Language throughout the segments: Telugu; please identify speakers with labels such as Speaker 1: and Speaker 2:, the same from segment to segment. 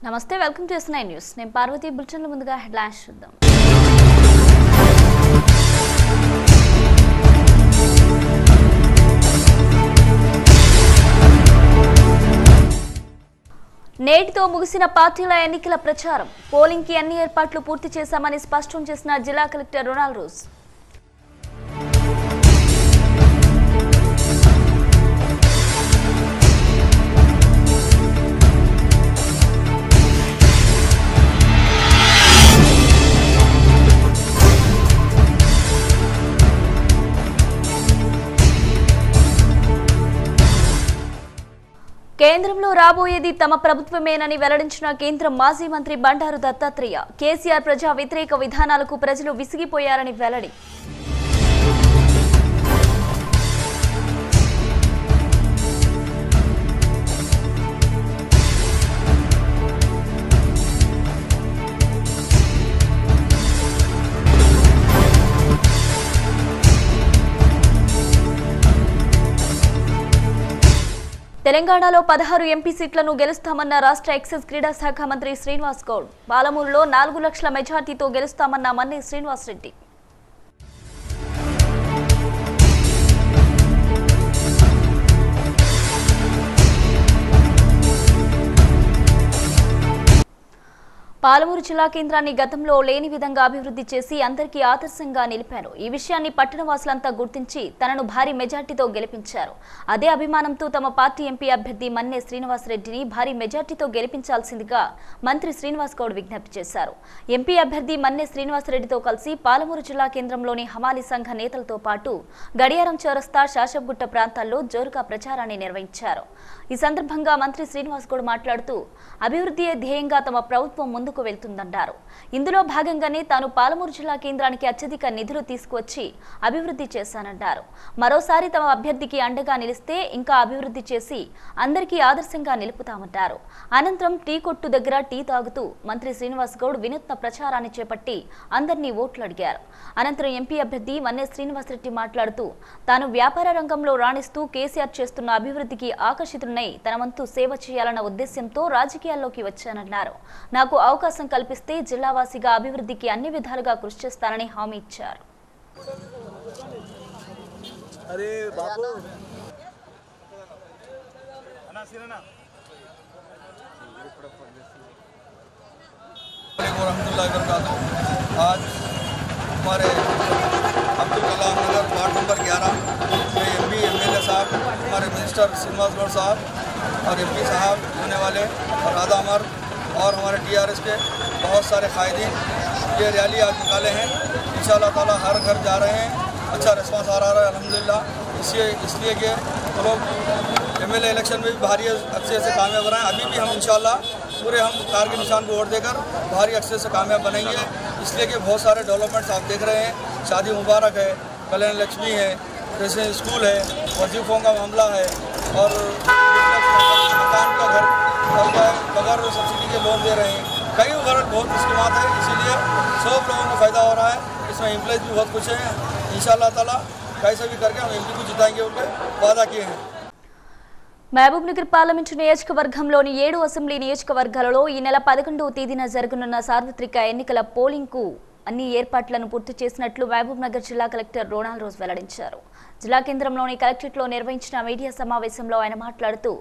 Speaker 1: నమస్తే వెల్కమ్ టు S9 న్యూస్ నేను పార్వతి బులెటిన్ల ముందుగా హెడ్లైన్స్ చూద్దాం నేటితో ముగిసిన పార్టీల ఎన్నికల ప్రచారం పోలింగ్ కి అన్ని ఏర్పాట్లు పూర్తి చేశామని స్పష్టం చేసిన జిల్లా కలెక్టర్ రొనాల్డ్ రోజ్ కేంద్రంలో రాబోయేది తమ ప్రభుత్వమేనని వెల్లడించిన కేంద్ర మాజీ మంత్రి బండారు దత్తాత్రేయ కేసీఆర్ ప్రజా వ్యతిరేక విధానాలకు ప్రజలు విసిగిపోయారని వెల్లడి తెలంగాణలో 16 ఎంపీ సీట్లను గెలుస్తామన్న రాష్ట్ర ఎక్సైజ్ క్రీడా శాఖ మంత్రి శ్రీనివాస్ గౌడ్ పాలమూరులో 4 లక్షల మెజార్టీతో గెలుస్తామన్న మన్నే శ్రీనివాస్ రెడ్డి పాలమూరు జిల్లా కేంద్రాన్ని గతంలో లేని విధంగా అభివృద్ధి చేసి అందరికీ ఆదర్శంగా నిలిపారు. ఈ విషయాన్ని పట్టణవాసులంతా గుర్తించి తనను భారీ మెజార్టీతో గెలిపించారు. అదే అభిమానంతో తమ పార్టీ ఎంపీ అభ్యర్థి మన్నే శ్రీనివాస్ రెడ్డిని భారీ మెజార్టీతో గెలిపించాల్సిందిగా మంత్రి శ్రీనివాస్ గౌడ్ విజ్ఞప్తి చేశారు. ఎంపీ అభ్యర్థి మన్నే శ్రీనివాస్ రెడ్డితో కలిసి పాలమూరు జిల్లా కేంద్రంలోని హమాలీ సంఘ నేతలతో పాటు గడియారం చౌరస్తా శాషబ్గుట్ట ప్రాంతాల్లో జోరుగా ప్రచారాన్ని నిర్వహించారు. ఈ సందర్భంగా మంత్రి శ్రీనివాస్ గౌడ్ మాట్లాడుతూ అభివృద్ధియే ధ్యేయంగా తమ ప్రభుత్వం ముందుకు వెళ్తుందన్నారు. ఇందులో భాగంగానే తాను పాలమూరు జిల్లా కేంద్రానికి అత్యధిక నిధులు తీసుకువచ్చి అభివృద్ధి చేశానన్నారు. మరోసారి తమ అభ్యర్థికి అండగా నిలిస్తే ఇంకా అభివృద్ధి చేసి అందరికీ ఆదర్శంగా నిలుపుతామన్నారు. అనంతరం టీ కొట్టు దగ్గర టీ తాగుతూ మంత్రి శ్రీనివాస్ గౌడ్ వినూత్న ప్రచారాన్ని చేపట్టి అందరినీ ఓట్లు అడిగారు. అనంతరం ఎంపీ అభ్యర్థి మన్నే శ్రీనివాస్ రెడ్డి మాట్లాడుతూ తాను వ్యాపార రంగంలో రాణిస్తూ కేసీఆర్ చేస్తున్న అభివృద్ధికి ఆకర్షితున్నై తన వంతు సేవ చేయాలన్న ఉద్దేశ్యంతో రాజకీయాల్లోకి వచ్చానన్నారు. నాకు అవకాశం కల్పిస్తే జిల్లావాసిగా అభివృద్ధికి అన్ని విధాలుగా కృషి చేస్తానని హామీ ఇచ్చారు.
Speaker 2: आज हमारे अब्दुल कलाम नगर वार्ड नंबर 11 में एमपी एमएलए साहब, हमारे मिनिस्टर श्रीनिवास गौड साहब और एमपी साहब होने वाले और राधा अमर और हमारे टीआरएस के बहुत सारे कायदीन ये रैली आज निकाले हैं. इंशाअल्लाह ताला हर घर जा रहे हैं. अच्छा रिस्पांस आ रहा है अल्हम्दुलिल्लाह. इसलिए कि वो लोग एमएलए इलेक्शन में भी भारी अक्षय से कामयाब रहे हैं. अभी भी हम इंशाअल्लाह पूरे हम कारगिल निशान को वोट देकर भारी अक्षय से कामयाब बनेंगे. इसलिए कि बहुत सारे डेवलपमेंट्स आप देख रहे हैं. शादी मुबारक है, कल्याण लक्ष्मी है, जैसे स्कूल है, वजीफों का मामला है और मकान का घर बगैर सब्सिडी के लोन दे रहे हैं. कई बहुत स्कीमात है. इसीलिए सब लोगों को फ़ायदा हो रहा है. इसमें एम्प्लॉयज़ भी बहुत खुश हैं. इंशाअल्लाह ताला कैसे भी करके हम एमपी को जिताएंगे उनके वादा किए हैं.
Speaker 1: మహబూబ్ నగర్ పార్లమెంటు నియోజకవర్గంలోని 7 అసెంబ్లీ నియోజకవర్గాలలో ఈ నెల 11వ తేదీన జరగనున్న సార్వత్రిక ఎన్నికల పోలింగ్కు అన్ని ఏర్పాట్లను పూర్తి చేసినట్లు మహబూబ్ నగర్ జిల్లా కలెక్టర్ రొనాల్డ్ రోజ్ వెల్లడించారు. జిల్లా కేంద్రంలోని కలెక్టరేట్లో నిర్వహించిన మీడియా సమావేశంలో ఆయన మాట్లాడుతూ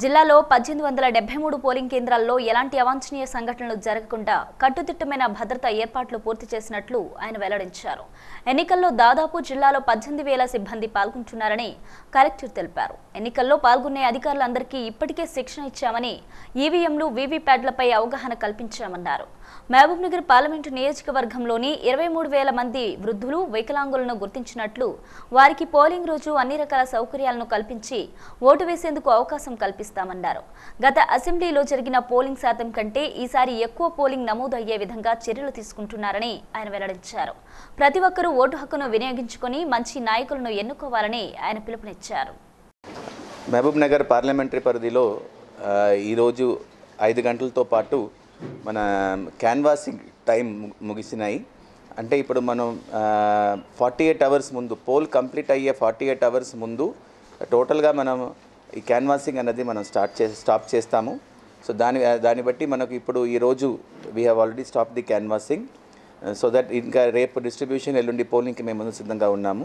Speaker 1: జిల్లాలో 1873 పోలింగ్ కేంద్రాల్లో ఎలాంటి అవాంఛనీయ సంఘటనలు జరగకుండా కట్టుదిట్టమైన భద్రతా ఏర్పాట్లు పూర్తి చేసినట్లు ఆయన వెల్లడించారు. ఎన్నికల్లో దాదాపు జిల్లాలో 18,000 సిబ్బంది పాల్గొంటున్నారని కలెక్టర్ తెలిపారు. ఎన్నికల్లో పాల్గొనే అధికారులందరికీ ఇప్పటికే శిక్షణ ఇచ్చామని ఈవీఎంలు వీవీప్యాడ్లపై అవగాహన కల్పించామన్నారు. మహబూబ్ నగర్ పార్లమెంటు నియోజకవర్గంలోని 23,000 మంది వృద్ధులు వికలాంగులను గుర్తించినట్లు వారికి పోలింగ్ రోజు అన్ని రకాల సౌకర్యాలను కల్పించి ఓటు వేసేందుకు అవకాశం కల్పిస్తామన్నారు. గత అసెంబ్లీలో జరిగిన పోలింగ్ శాతం కంటే ఈసారి ఎక్కువ పోలింగ్ నమోదు అయ్యే విధంగా చర్యలు తీసుకుంటున్నారని ఆయన వెల్లడించారు. ప్రతి ఒక్కరూ ఓటు హక్కును వినియోగించుకొని మంచి నాయకులను ఎన్నుకోవాలని ఆయన పిలుపునిచ్చారు.
Speaker 3: మహబూబ్ నగర్ పార్లమెంటరీ పరిధిలో ఈరోజు 5 గంటలతో పాటు మన క్యాన్వాసింగ్ టైం ముగిసినాయి. అంటే ఇప్పుడు మనం 48 అవర్స్ ముందు పోల్ కంప్లీట్ అయ్యే 48 అవర్స్ ముందు టోటల్గా మనం ఈ క్యాన్వాసింగ్ అనేది మనం స్టాప్ చేస్తాము. సో దాన్ని బట్టి మనకు ఇప్పుడు ఈరోజు we have already stop the canvassing so that ఇంకా రేపు డిస్ట్రిబ్యూషన్ ఎల్లుండి పోలింగ్కి మేము ముందు సిద్ధంగా ఉన్నాము.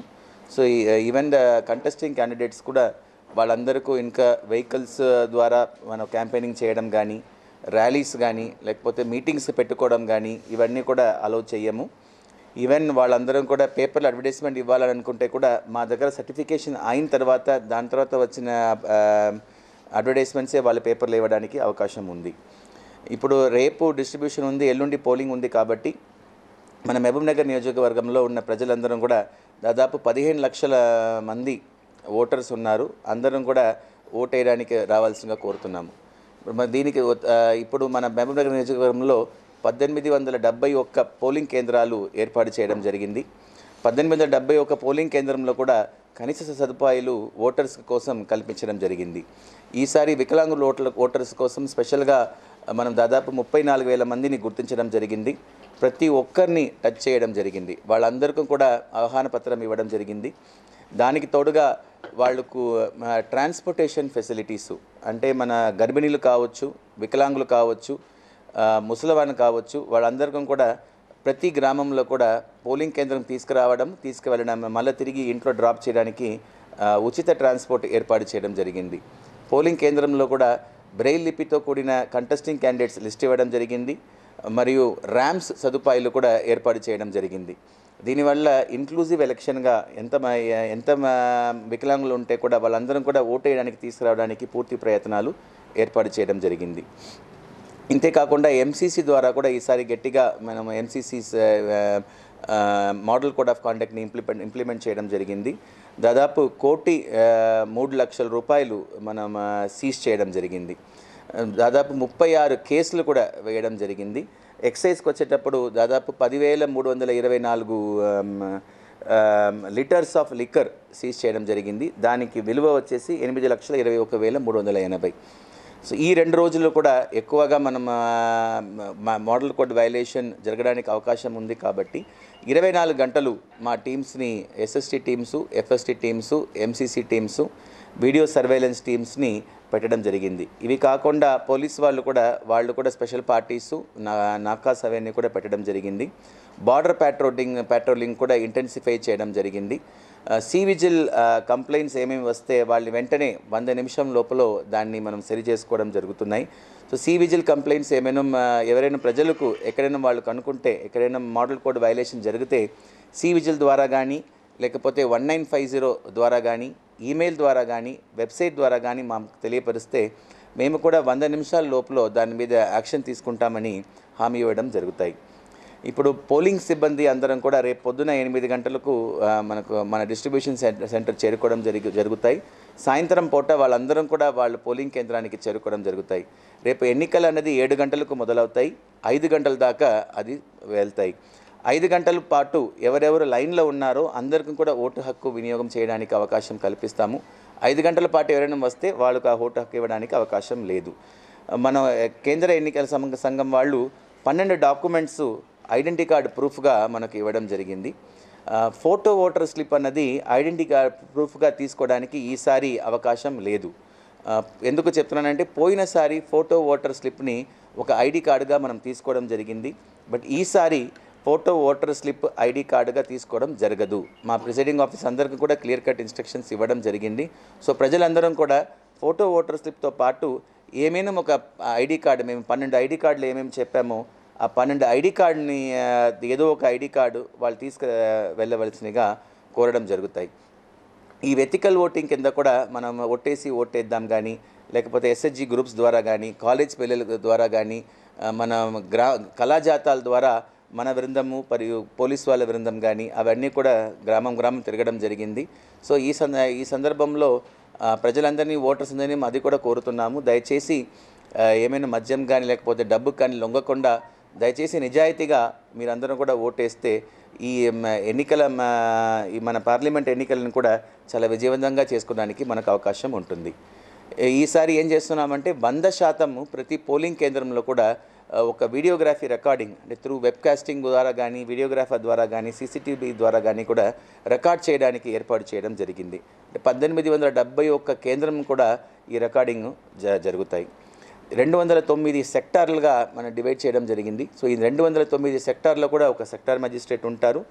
Speaker 3: So even the contesting candidates కూడా వాళ్ళందరికీ ఇంకా వెహికల్స్ ద్వారా మనం క్యాంపెయినింగ్ చేయడం కానీ, ర్యాలీస్ కానీ, లేకపోతే మీటింగ్స్ పెట్టుకోవడం కానీ ఇవన్నీ కూడా అలౌ చేయము. ఈవెన్ వాళ్ళందరం కూడా పేపర్లో అడ్వర్టైజ్మెంట్ ఇవ్వాలని అనుకుంటే కూడా మా దగ్గర సర్టిఫికేషన్ అయిన తర్వాత దాని తర్వాత వచ్చిన అడ్వర్టైజ్మెంట్సే వాళ్ళ పేపర్లు ఇవ్వడానికి అవకాశం ఉంది. ఇప్పుడు రేపు డిస్ట్రిబ్యూషన్ ఉంది, ఎల్లుండి పోలింగ్ ఉంది కాబట్టి మన మహబూబ్ నగర్ నియోజకవర్గంలో ఉన్న ప్రజలందరం కూడా దాదాపు 15 లక్షల మంది ఓటర్స్ ఉన్నారు. అందరం కూడా ఓటు వేయడానికి రావాల్సిందిగా కోరుతున్నాము. దీనికి ఇప్పుడు మన మహబూబ్ నగర్ నియోజకవర్గంలో 1871 పోలింగ్ కేంద్రాలు ఏర్పాటు చేయడం జరిగింది. 1871 పోలింగ్ కేంద్రంలో కూడా కనీస సదుపాయాలు ఓటర్స్ కోసం కల్పించడం జరిగింది. ఈసారి వికలాంగుల ఓటర్స్ కోసం స్పెషల్గా మనం దాదాపు 34,000 మందిని గుర్తించడం జరిగింది. ప్రతి ఒక్కరిని టచ్ చేయడం జరిగింది. వాళ్ళందరికీ కూడా ఆహ్వాన పత్రం ఇవ్వడం జరిగింది. దానికి తోడుగా వాళ్ళకు ట్రాన్స్పోర్టేషన్ ఫెసిలిటీసు అంటే మన గర్భిణీలు కావచ్చు, వికలాంగులు కావచ్చు, ముసలివాళ్ళు కావచ్చు, వాళ్ళందరికీ కూడా ప్రతి గ్రామంలో కూడా పోలింగ్ కేంద్రం తీసుకువెళ్ళడం మళ్ళీ తిరిగి ఇంట్లో డ్రాప్ చేయడానికి ఉచిత ట్రాన్స్పోర్ట్ ఏర్పాటు చేయడం జరిగింది. పోలింగ్ కేంద్రంలో కూడా బ్రెయిల్ లిపితో కూడిన కంటెస్టింగ్ క్యాండిడేట్స్ లిస్ట్ ఇవ్వడం జరిగింది. మరియు ర్యాంప్స్ సదుపాయాలు కూడా ఏర్పాటు చేయడం జరిగింది. దీనివల్ల ఇంక్లూజివ్ ఎలక్షన్గా ఎంత వికలాంగులు ఉంటే కూడా వాళ్ళందరం కూడా ఓటు వేయడానికి తీసుకురావడానికి పూర్తి ప్రయత్నాలు ఏర్పాటు చేయడం జరిగింది. ఇంతేకాకుండా ఎంసీసీ ద్వారా కూడా ఈసారి గట్టిగా మనం ఎంసీసీస్ మోడల్ కోడ్ ఆఫ్ కాండక్ట్ని ఇంప్లిమెంట్ చేయడం జరిగింది. దాదాపు 1,03,00,000 రూపాయలు మనం సీజ్ చేయడం జరిగింది. దాదాపు 36 కేసులు కూడా వేయడం జరిగింది. ఎక్సైజ్కి వచ్చేటప్పుడు దాదాపు 10,324 లీటర్స్ ఆఫ్ లిక్కర్ సీజ్ చేయడం జరిగింది. దానికి విలువ వచ్చేసి 8,21,380. సో ఈ 2 రోజుల్లో కూడా ఎక్కువగా మనం మోడల్ కోడ్ వైలేషన్ జరగడానికి అవకాశం ఉంది కాబట్టి 24 గంటలు మా టీమ్స్ని SST teams, FST teams, MCC teams, video surveillance టీమ్స్ని పెట్టడం జరిగింది. ఇవి కాకుండా పోలీస్ వాళ్ళు కూడా స్పెషల్ పార్టీసు, నాకాస్ అవన్నీ కూడా పెట్టడం జరిగింది. బార్డర్ ప్యాట్రోలింగ్ కూడా ఇంటెన్సిఫై చేయడం జరిగింది. సి విజిల్ కంప్లైంట్స్ ఏమేమి వస్తే వాళ్ళు వెంటనే 100 నిమిషం లోపల దాన్ని మనం సరి చేసుకోవడం జరుగుతున్నాయి. సో సి విజిల్ కంప్లైంట్స్ ఎవరైనా ప్రజలకు ఎక్కడైనా వాళ్ళు కనుక్కుంటే, ఎక్కడైనా మోడల్ కోడ్ వైలేషన్ జరిగితే సి విజిల్ ద్వారా కానీ, లేకపోతే 1950 ద్వారా కానీ, ఈమెయిల్ ద్వారా కానీ, వెబ్సైట్ ద్వారా కానీ మాకు తెలియపరిస్తే మేము కూడా 100 నిమిషాల లోపల దాని మీద యాక్షన్ తీసుకుంటామని హామీ ఇవ్వడం జరుగుతాయి. ఇప్పుడు పోలింగ్ సిబ్బంది అందరం కూడా రేపు పొద్దున 8 గంటలకు మన డిస్ట్రిబ్యూషన్ సెంటర్ చేరుకోవడం జరుగుతాయి. సాయంత్రం పూట వాళ్ళందరం కూడా వాళ్ళ పోలింగ్ కేంద్రానికి చేరుకోవడం జరుగుతాయి. రేపు ఎన్నికలు అనేది 7 గంటలకు మొదలవుతాయి, 5 గంటల దాకా అది వెళ్తాయి. 5 గంటల పాటు ఎవరెవరు లైన్లో ఉన్నారో అందరికీ కూడా ఓటు హక్కు వినియోగం చేయడానికి అవకాశం కల్పిస్తాము. 5 గంటల పాటు ఎవరైనా వస్తే వాళ్ళకు ఆ ఓటు హక్కు ఇవ్వడానికి అవకాశం లేదు. మన కేంద్ర ఎన్నికల సంఘం వాళ్ళు 12 డాక్యుమెంట్స్ ఐడెంటిటీ కార్డు ప్రూఫ్గా మనకు ఇవ్వడం జరిగింది. ఫోటో ఓటర్ స్లిప్ అన్నది ఐడెంటిటీ కార్డ్ ప్రూఫ్గా తీసుకోవడానికి ఈసారి అవకాశం లేదు. ఎందుకు చెప్తున్నానంటే పోయినసారి ఫోటో ఓటర్ స్లిప్ని ఒక ఐడి కార్డుగా మనం తీసుకోవడం జరిగింది. బట్ ఈసారి ఫోటో ఓటర్ స్లిప్ ఐడి కార్డుగా తీసుకోవడం జరగదు. మా ప్రిసైడింగ్ ఆఫీస్ అందరికీ కూడా క్లియర్ కట్ ఇన్స్ట్రక్షన్స్ ఇవ్వడం జరిగింది. సో ప్రజలందరం కూడా ఫోటో ఓటర్ స్లిప్తో పాటు ఏమైనా ఒక ఐడి కార్డు, మేము 12 ఐడి కార్డులు ఏమేమి చెప్పామో ఆ 12 ఐడి కార్డుని ఏదో ఒక ఐడి కార్డు వాళ్ళు వెళ్ళవలసినగా కోరడం జరుగుతాయి. ఈ వెతికల్ ఓటింగ్ కింద కూడా మనం ఓటేద్దాం కానీ, లేకపోతే ఎస్హెచ్జి గ్రూప్స్ ద్వారా కానీ, కాలేజ్ పిల్లల ద్వారా కానీ, మన కళాజాతాల ద్వారా మన బృందము మరియు పోలీస్ వాళ్ళ బృందం కానీ అవన్నీ కూడా గ్రామం తిరగడం జరిగింది. సో ఈ సందర్భంలో ప్రజలందరినీ, ఓటర్స్ అందరినీ అది కూడా కోరుతున్నాము. దయచేసి ఏమైనా మద్యం కానీ లేకపోతే డబ్బు కానీ లొంగకుండా దయచేసి నిజాయితీగా మీరందరూ కూడా ఓటేస్తే ఈ మన పార్లమెంట్ ఎన్నికలను కూడా చాలా విజయవంతంగా చేసుకోవడానికి మనకు అవకాశం ఉంటుంది. ఈసారి ఏం చేస్తున్నామంటే 100% ప్రతి పోలింగ్ కేంద్రంలో కూడా ఒక వీడియోగ్రఫీ రికార్డింగ్ అంటే త్రూ వెబ్కాస్టింగ్ ద్వారా కానీ, వీడియోగ్రాఫర్ ద్వారా కానీ, సీసీటీవీ ద్వారా కానీ కూడా రికార్డ్ చేయడానికి ఏర్పాటు చేయడం జరిగింది. 1871 కేంద్రం కూడా ఈ రికార్డింగ్ జరుగుతాయి. 209 సెక్టార్లుగా మనం డివైడ్ చేయడం జరిగింది. సో ఈ 209 సెక్టార్లో కూడా ఒక సెక్టార్ మెజిస్ట్రేట్ ఉంటారు.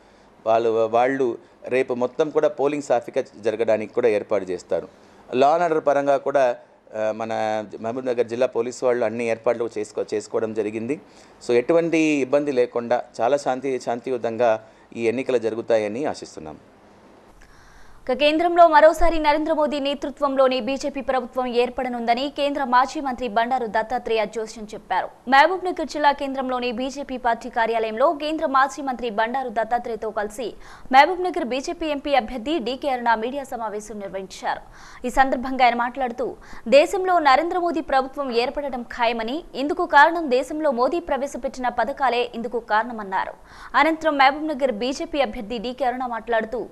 Speaker 3: వాళ్ళు రేపు మొత్తం కూడా పోలింగ్ సాఫీగా జరగడానికి కూడా ఏర్పాటు చేస్తారు. లా అండ్ ఆర్డర్ పరంగా కూడా మన మహబూబ్ నగర్ జిల్లా పోలీసు వాళ్ళు అన్ని ఏర్పాట్లు చేసుకోవడం జరిగింది. సో ఎటువంటి ఇబ్బంది లేకుండా చాలా శాంతియుతంగా ఈ ఎన్నికలు జరుగుతాయని ఆశిస్తున్నాం.
Speaker 1: కేంద్రంలో మరోసారి నరేంద్ర మోదీ నేతృత్వంలోని బీజేపీ ప్రభుత్వం ఏర్పడనుందని కేంద్ర మాజీ మంత్రి బండారు దత్తాత్రేయ జోస్యం చెప్పారు. మహబూబ్ నగర్ జిల్లా కేంద్రంలోని బీజేపీ పార్టీ కార్యాలయంలో కేంద్ర మాజీ మంత్రి బండారు దత్తాత్రేయతో కలిసి మహబూబ్ నగర్ బీజేపీ ఎంపీ అభ్యర్థి డీకే అరుణ మీడియా సమావేశం నిర్వహించారు. ఈ సందర్భంగా ఆయన మాట్లాడుతూ దేశంలో నరేంద్ర మోదీ ప్రభుత్వం ఏర్పడడం ఖాయమని, ఇందుకు కారణం దేశంలో మోదీ ప్రవేశపెట్టిన పథకాలే ఇందుకు కారణమన్నారు. అనంతరం మహబూబ్ నగర్ బీజేపీ అభ్యర్థి డీకే అరుణ మాట్లాడుతూ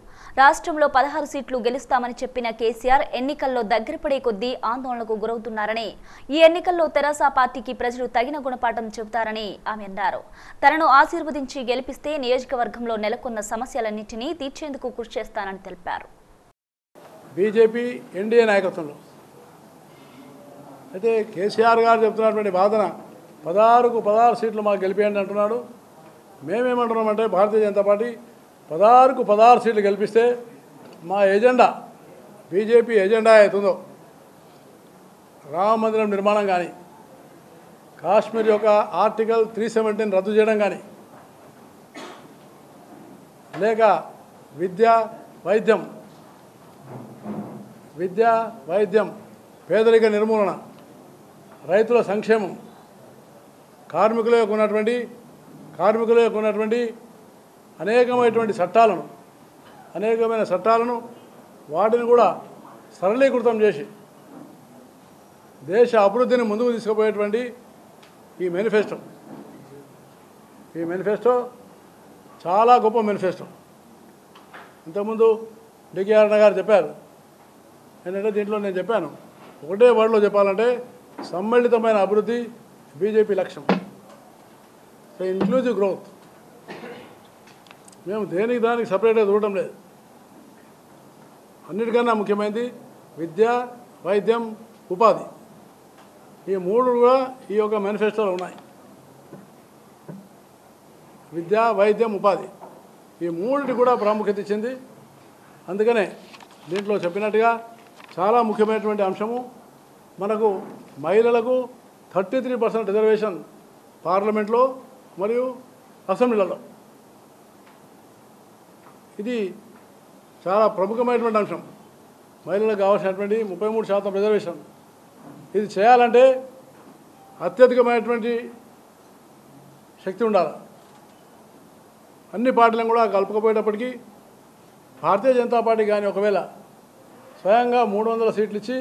Speaker 1: రాష్ట్రంలో 16 సీట్లు గెలుస్తామని చెప్పిన కేసీఆర్ ఎన్నికల్లో దగ్గర పడే కొద్దీ ఆందోళనకు గురవుతున్నారని, ఈ ఎన్నికల్లో తెరాస పార్టీకి ప్రజలు తగిన గుణపాఠం చెబుతారని ఆమె అన్నారు. తనను ఆశీర్వదించి గెలిపిస్తే నియోజకవర్గంలో నెలకొన్న సమస్యలన్నింటినీ తీర్చేందుకు కృషి చేస్తానని తెలిపారు.
Speaker 4: బీజేపీ ఎన్డీఏ నాయకత్వంలో అయితే కేసీఆర్ గారు చెప్తున్నటువంటి వాదన 16 సీట్లు మాకు గెలిపేయండి అంటున్నాడు. మేమేమంటున్నామంటే భారతీయ జనతా పార్టీ 16 సీట్లు గెలిపిస్తే మా ఎజెండా, బీజేపీ ఎజెండా అవుతుందో రామ మందిరం నిర్మాణం కానీ, కాశ్మీర్ యొక్క ఆర్టికల్ 317 రద్దు చేయడం కానీ, లేక విద్య వైద్యం పేదరిక నిర్మూలన, రైతుల సంక్షేమం, కార్మికులకు ఉన్నటువంటి అనేకమైన చట్టాలను వాటిని కూడా సరళీకృతం చేసి దేశ అభివృద్ధిని ముందుకు తీసుకుపోయేటువంటి ఈ మేనిఫెస్టో చాలా గొప్ప మేనిఫెస్టో. ఇంతకుముందు డీకే అరుణ గారు చెప్పారు. ఏంటంటే దీంట్లో నేను చెప్పాను, ఒకటే వర్డ్లో చెప్పాలంటే సమ్మిళితమైన అభివృద్ధి బీజేపీ లక్ష్యం. So inclusive growth. మేము దానికి సపరేట్గా చూడటం లేదు. అన్నిటికన్నా ముఖ్యమైనది విద్య, వైద్యం, ఉపాధి. ఈ మూడు కూడా ఈ యొక్క మేనిఫెస్టోలో ఉన్నాయి. విద్య, వైద్యం, ఉపాధి ఈ మూడిటి కూడా ప్రాముఖ్యత ఇచ్చింది. అందుకనే దీంట్లో చెప్పినట్టుగా చాలా ముఖ్యమైనటువంటి అంశము మనకు మహిళలకు 33% రిజర్వేషన్ పార్లమెంట్లో మరియు అసెంబ్లీలలో. ఇది చాలా ప్రముఖమైనటువంటి అంశం. మహిళలకు కావాల్సినటువంటి 33% రిజర్వేషన్. ఇది చేయాలంటే అత్యధికమైనటువంటి శక్తి ఉండాలి. అన్ని పార్టీలను కూడా కలుపుకపోయేటప్పటికీ భారతీయ జనతా పార్టీ కానీ ఒకవేళ స్వయంగా 300 సీట్లు ఇచ్చి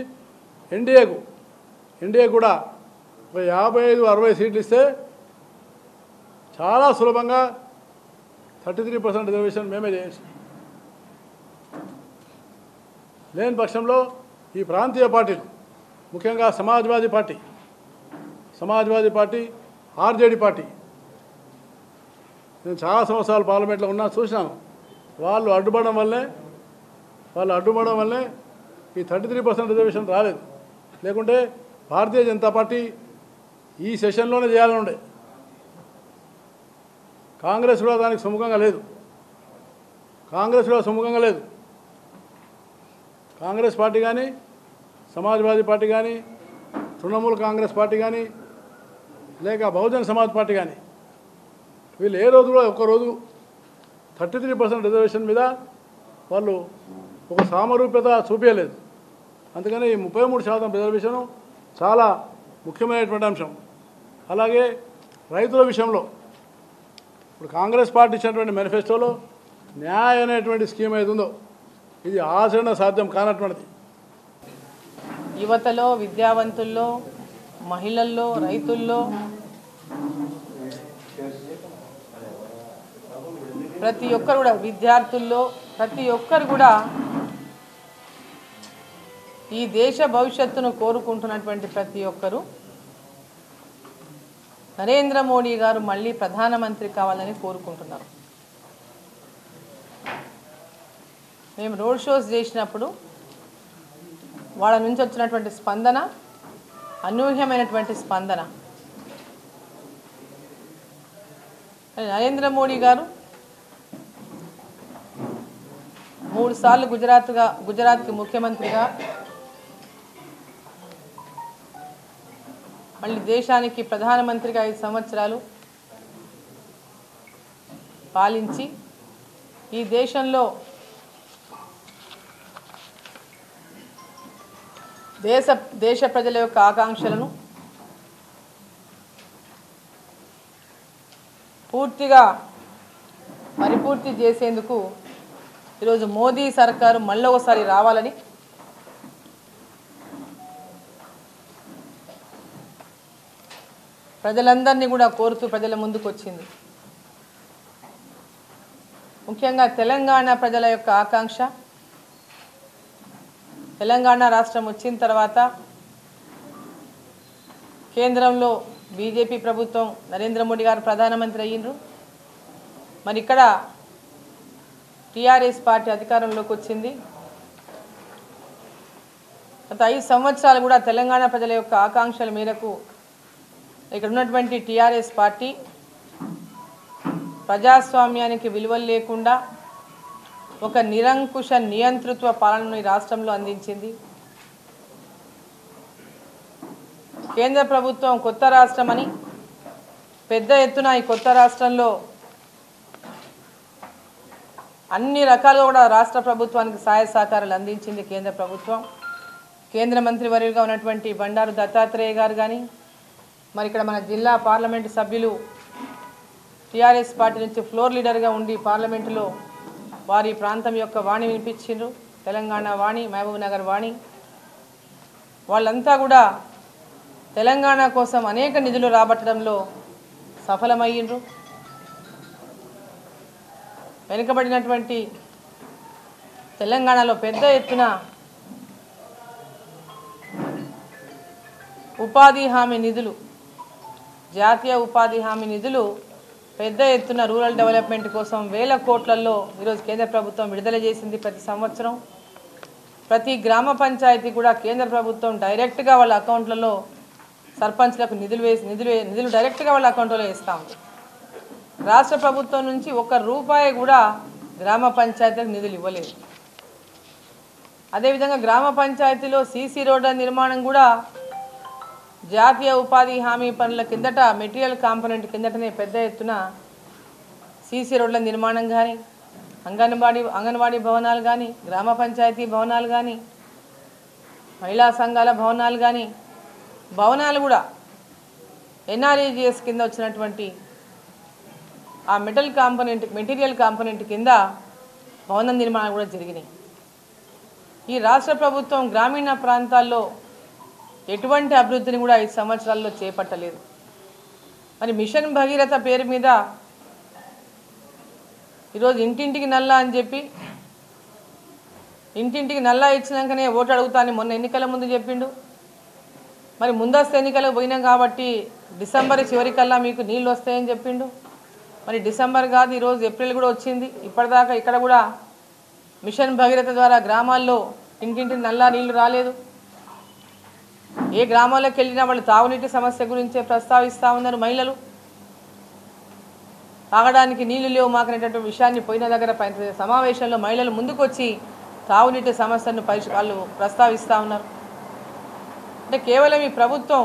Speaker 4: ఎన్డీఏ కూడా 55-60 సీట్లు ఇస్తే చాలా సులభంగా 33% రిజర్వేషన్ మేమే చేయొచ్చు. లేని పక్షంలో ఈ ప్రాంతీయ పార్టీలు, ముఖ్యంగా సమాజ్వాదీ పార్టీ, ఆర్జేడీ పార్టీ, నేను చాలా సంవత్సరాలు పార్లమెంట్లో ఉన్నా చూసినాను. వాళ్ళు అడ్డుపడడం వల్లే ఈ 33% రిజర్వేషన్ రాలేదు. లేకుంటే భారతీయ జనతా పార్టీ ఈ సెషన్లోనే చేయాలని ఉండే. కాంగ్రెస్ కూడా దానికి సుముఖంగా లేదు. కాంగ్రెస్ పార్టీ కానీ, సమాజ్వాదీ పార్టీ కానీ, తృణమూల్ కాంగ్రెస్ పార్టీ కానీ, లేక బహుజన్ సమాజ్ పార్టీ కానీ వీళ్ళు ఏ రోజు కూడా ఒక్కరోజు 33% రిజర్వేషన్ మీద వాళ్ళు ఒక సామరూప్యత చూపించలేదు. అందుకని ఈ 33% రిజర్వేషన్ చాలా ముఖ్యమైనటువంటి అంశం. అలాగే రైతుల విషయంలో ఇప్పుడు కాంగ్రెస్ పార్టీ ఇచ్చినటువంటి మేనిఫెస్టోలో న్యాయ అనేటువంటి స్కీమ్ ఏదుందో ఇది ఆచరణ సాధ్యం కానటువంటిది.
Speaker 5: యువతలో, విద్యావంతుల్లో, మహిళల్లో, రైతుల్లో ప్రతి ఒక్కరు కూడా, విద్యార్థుల్లో ప్రతి ఒక్కరు కూడా ఈ దేశ భవిష్యత్తును కోరుకుంటున్నటువంటి ప్రతి ఒక్కరు నరేంద్ర మోడీ గారు మళ్ళీ ప్రధానమంత్రి కావాలని కోరుకుంటున్నారు. మేము రోడ్ షోస్ చేసినప్పుడు వాళ్ళ నుంచి వచ్చినటువంటి స్పందన అనూహ్యమైనటువంటి స్పందన. నరేంద్ర మోడీ గారు 3 సార్లు గుజరాత్కి ముఖ్యమంత్రిగా, మళ్ళీ దేశానికి ప్రధానమంత్రిగా 5 సంవత్సరాలు పాలించి ఈ దేశంలో దేశ ప్రజల యొక్క ఆకాంక్షలను పూర్తిగా పరిపూర్తి చేసేందుకు ఈరోజు మోదీ సర్కారు మళ్ళొకసారి రావాలని ప్రజలందరినీ కూడా కోరుతూ ప్రజల ముందుకు వచ్చింది. ముఖ్యంగా తెలంగాణ ప్రజల యొక్క ఆకాంక్ష, తెలంగాణ రాష్ట్రం వచ్చిన తర్వాత కేంద్రంలో బీజేపీ ప్రభుత్వం, నరేంద్ర మోడీ గారు ప్రధానమంత్రి అయ్యిండ్రు. మరి ఇక్కడ టీఆర్ఎస్ పార్టీ అధికారంలోకి వచ్చింది. గత 5 సంవత్సరాలు కూడా తెలంగాణ ప్రజల యొక్క ఆకాంక్షల మేరకు ఇక్కడ ఉన్నటువంటి టీఆర్ఎస్ పార్టీ ప్రజాస్వామ్యానికి విలువలు లేకుండా ఒక నిరంకుశ నియంతృత్వ పాలనను ఈ రాష్ట్రంలో అందించింది. కేంద్ర ప్రభుత్వం కొత్త రాష్ట్రమని పెద్ద ఎత్తున ఈ కొత్త రాష్ట్రంలో అన్ని రకాలుగా కూడా రాష్ట్ర ప్రభుత్వానికి సహాయ సహకారాలు అందించింది కేంద్ర ప్రభుత్వం. కేంద్ర మంత్రివర్యులుగా ఉన్నటువంటి బండారు దత్తాత్రేయ గారు కానీ, మరి ఇక్కడ మన జిల్లా పార్లమెంటు సభ్యులు టీఆర్ఎస్ పార్టీ నుంచి ఫ్లోర్ లీడర్గా ఉండి పార్లమెంటులో వారి ప్రాంతం యొక్క వాణి వినిపించిండ్రు. తెలంగాణ వాణి, మహబూబ్ నగర్ వాణి, వాళ్ళంతా కూడా తెలంగాణ కోసం అనేక నిధులు రాబట్టడంలో సఫలమయ్యిండ్రు. వెనుకబడినటువంటి తెలంగాణలో పెద్ద ఎత్తున ఉపాధి హామీ నిధులు, జాతీయ ఉపాధి హామీ నిధులు పెద్ద ఎత్తున రూరల్ డెవలప్మెంట్ కోసం 1000 కోట్లలో ఈరోజు కేంద్ర ప్రభుత్వం విడుదల చేసింది. ప్రతి సంవత్సరం ప్రతి గ్రామ పంచాయతీ కూడా కేంద్ర ప్రభుత్వం డైరెక్ట్గా వాళ్ళ అకౌంట్లలో సర్పంచ్లకు నిధులు డైరెక్ట్గా వాళ్ళ అకౌంట్లో వేస్తూ ఉంది. రాష్ట్ర ప్రభుత్వం నుంచి 1 రూపాయి కూడా గ్రామ పంచాయతీలకు నిధులు ఇవ్వలేదు. అదేవిధంగా గ్రామ పంచాయతీలో సీసీ రోడ్ల నిర్మాణం కూడా జాతీయ ఉపాధి హామీ పనుల కిందట మెటీరియల్ కాంపోనెంట్ కిందటనే పెద్ద ఎత్తున సీసీ రోడ్ల నిర్మాణం కానీ, అంగన్వాడీ భవనాలు కానీ, గ్రామ పంచాయతీ భవనాలు కానీ, మహిళా సంఘాల భవనాలు కానీ, భవనాలు కూడా ఎన్ఆర్ఈజీఎస్ కింద వచ్చినటువంటి ఆ మెటీరియల్ కాంపోనెంట్ కింద భవన నిర్మాణాలు కూడా జరిగినాయి. ఈ రాష్ట్ర ప్రభుత్వం గ్రామీణ ప్రాంతాల్లో ఎటువంటి అభివృద్ధిని కూడా 5 సంవత్సరాల్లో చేపట్టలేదు. మరి మిషన్ భగీరథ పేరు మీద ఈరోజు ఇంటింటికి నల్లా అని చెప్పి, ఇంటింటికి నల్లా ఇచ్చినాకనే ఓటు అడుగుతానని మొన్న ఎన్నికల ముందు చెప్పిండు. మరి ముందస్తు ఎన్నికలకు పోయినాం కాబట్టి డిసెంబర్ చివరికల్లా మీకు నీళ్ళు వస్తాయని చెప్పిండు. మరి డిసెంబర్ కాదు, ఈరోజు ఏప్రిల్ కూడా వచ్చింది. ఇప్పటిదాకా ఇక్కడ కూడా మిషన్ భగీరథ ద్వారా గ్రామాల్లో ఇంటింటికి నల్లా నీళ్లు రాలేదు. ఏ గ్రామాల్లోకి వెళ్ళినా వాళ్ళు తాగునీటి సమస్య గురించే ప్రస్తావిస్తూ ఉన్నారు. మహిళలు తాగడానికి నీళ్లు లేవు మాకనేటటువంటి విషయాన్ని పోయిన దగ్గర సమావేశంలో మహిళలు ముందుకు వచ్చి తాగునీటి సమస్యను వాళ్ళు ప్రస్తావిస్తూ ఉన్నారు. అంటే కేవలం ఈ ప్రభుత్వం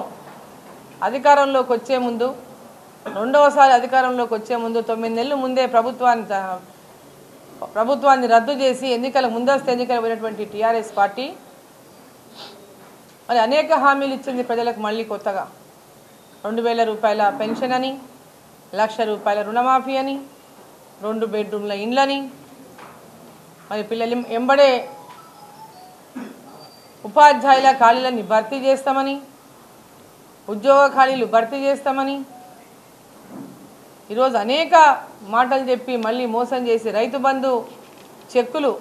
Speaker 5: అధికారంలోకి వచ్చే ముందు, రెండవసారి అధికారంలోకి వచ్చే ముందు 9 నెలల ముందే ప్రభుత్వాన్ని రద్దు చేసి ముందస్తు ఎన్నికలు పోయినటువంటి టీఆర్ఎస్ పార్టీ మరి అనేక హామీలు ఇచ్చింది ప్రజలకు. మళ్ళీ కొత్తగా 2000 రూపాయల పెన్షన్ అని, 1,00,000 రూపాయల రుణమాఫీ అని, 2 బెడ్రూమ్ల ఇండ్లని, మరి పిల్లలు ఎంబడే ఉపాధ్యాయుల ఖాళీలని భర్తీ చేస్తామని, ఉద్యోగ ఖాళీలు భర్తీ చేస్తామని ఈరోజు అనేక మాటలు చెప్పి మళ్ళీ మోసం చేసి రైతు బంధు చెక్కులు